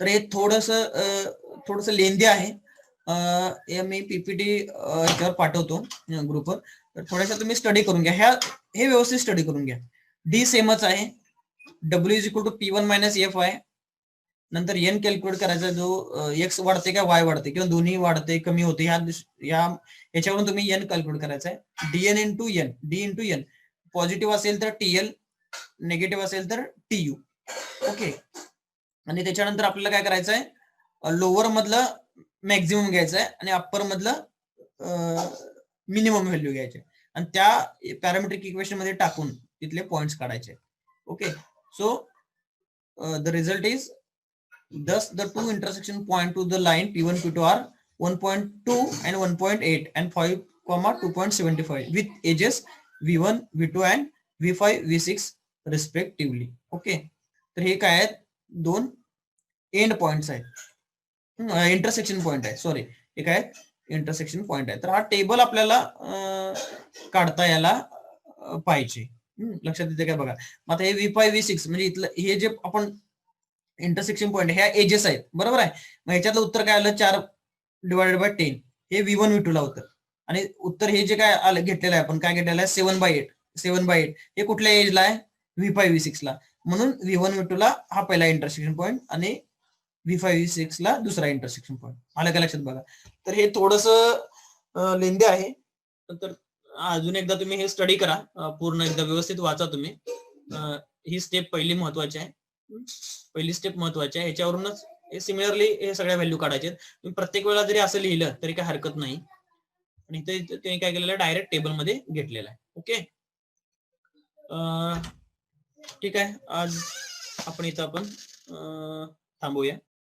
तर हे थोडस लेंदी आहे. मी पीपीटी याच्यावर पाठवतो ग्रुपवर, तर थोड्याशा तुम्ही स्टडी करून घ्या. हे व्यवस्थित स्टडी करून घ्या. डी सेमच आहे, W is equal to P1 minus F आहे. नंतर एन कॅल्क्युलेट करायचा, जो एक्स वाढते का वाय वाढते किंवा दोन्ही वाढते कमी होते, याच्यावरून तुम्ही एन कॅल्क्युलेट करायचा आहे. D N into N, D into N, positive असेल तर टीएल, निगेटिव्ह असेल तर टीयू. ओके, आणि त्याच्यानंतर आपल्याला काय करायचं आहे, लोअर मधलं मॅक्झिमम घ्यायचं आहे आणि अप्पर मधलं मिनिमम व्हॅल्यू घ्यायचे आणि त्या पॅरामेट्रिक इक्वेशन मध्ये टाकून तिथले पॉइंट्स काढायचे. Okay, so the result is thus the two intersection point to the line P1 P2 are 1.2 and 1.8 and 5, 2.75 with edges V1 V2 and V5 V6 respectively. Okay, तर हे काय आहेत, दोन एंड पॉइंट्स आहेत, इंटरसेक्शन पॉइंट आहे, sorry हे काय intersection point आहे. तर हा टेबल आपल्याला काढता यायला पाहिजे. लक्षात येते काय बघा. आता हे V5 V6 म्हणजे इथलं हे जे आपण इंटरसेक्शन पॉइंट ह्या एजेस आहेत, बरोबर आहे. मग ह्याच्यातलं उत्तर काय आलं, 4/10, हे V1 V2 ला होतं. आणि उत्तर हे जे काय आलं घेतलेलं आहे आपण, काय घेतलेलं आहे, 7/8 हे कुठल्या एजला आहे, V5 V6 ला. म्हणून V1 V2 ला हा पहिला इंटरसेक्शन पॉइंट आणि V5 V6 ला दुसरा इंटरसेक्शन पॉइंट. आलं का लक्षात बघा. तर हे थोडस लेंदी आहे, तर अजून एकदा तुम्ही हे स्टडी करा, पूर्ण एकदा व्यवस्थित वाचा तुम्ही. ही स्टेप पहिली महत्वाची आहे, पहिली स्टेप महत्वाची आहे. ह्याच्यावरूनच सिमिलरली हे सगळ्या व्हॅल्यू काढायचे. तुम्ही प्रत्येक वेळेला जरी असं लिहिलं तरी काही हरकत नाही. आणि इथे ते काय केलेलं आहे, डायरेक्ट टेबल मध्ये घेतलेलं आहे. ओके, ठीक आहे. आज आपण इथं थांबूया.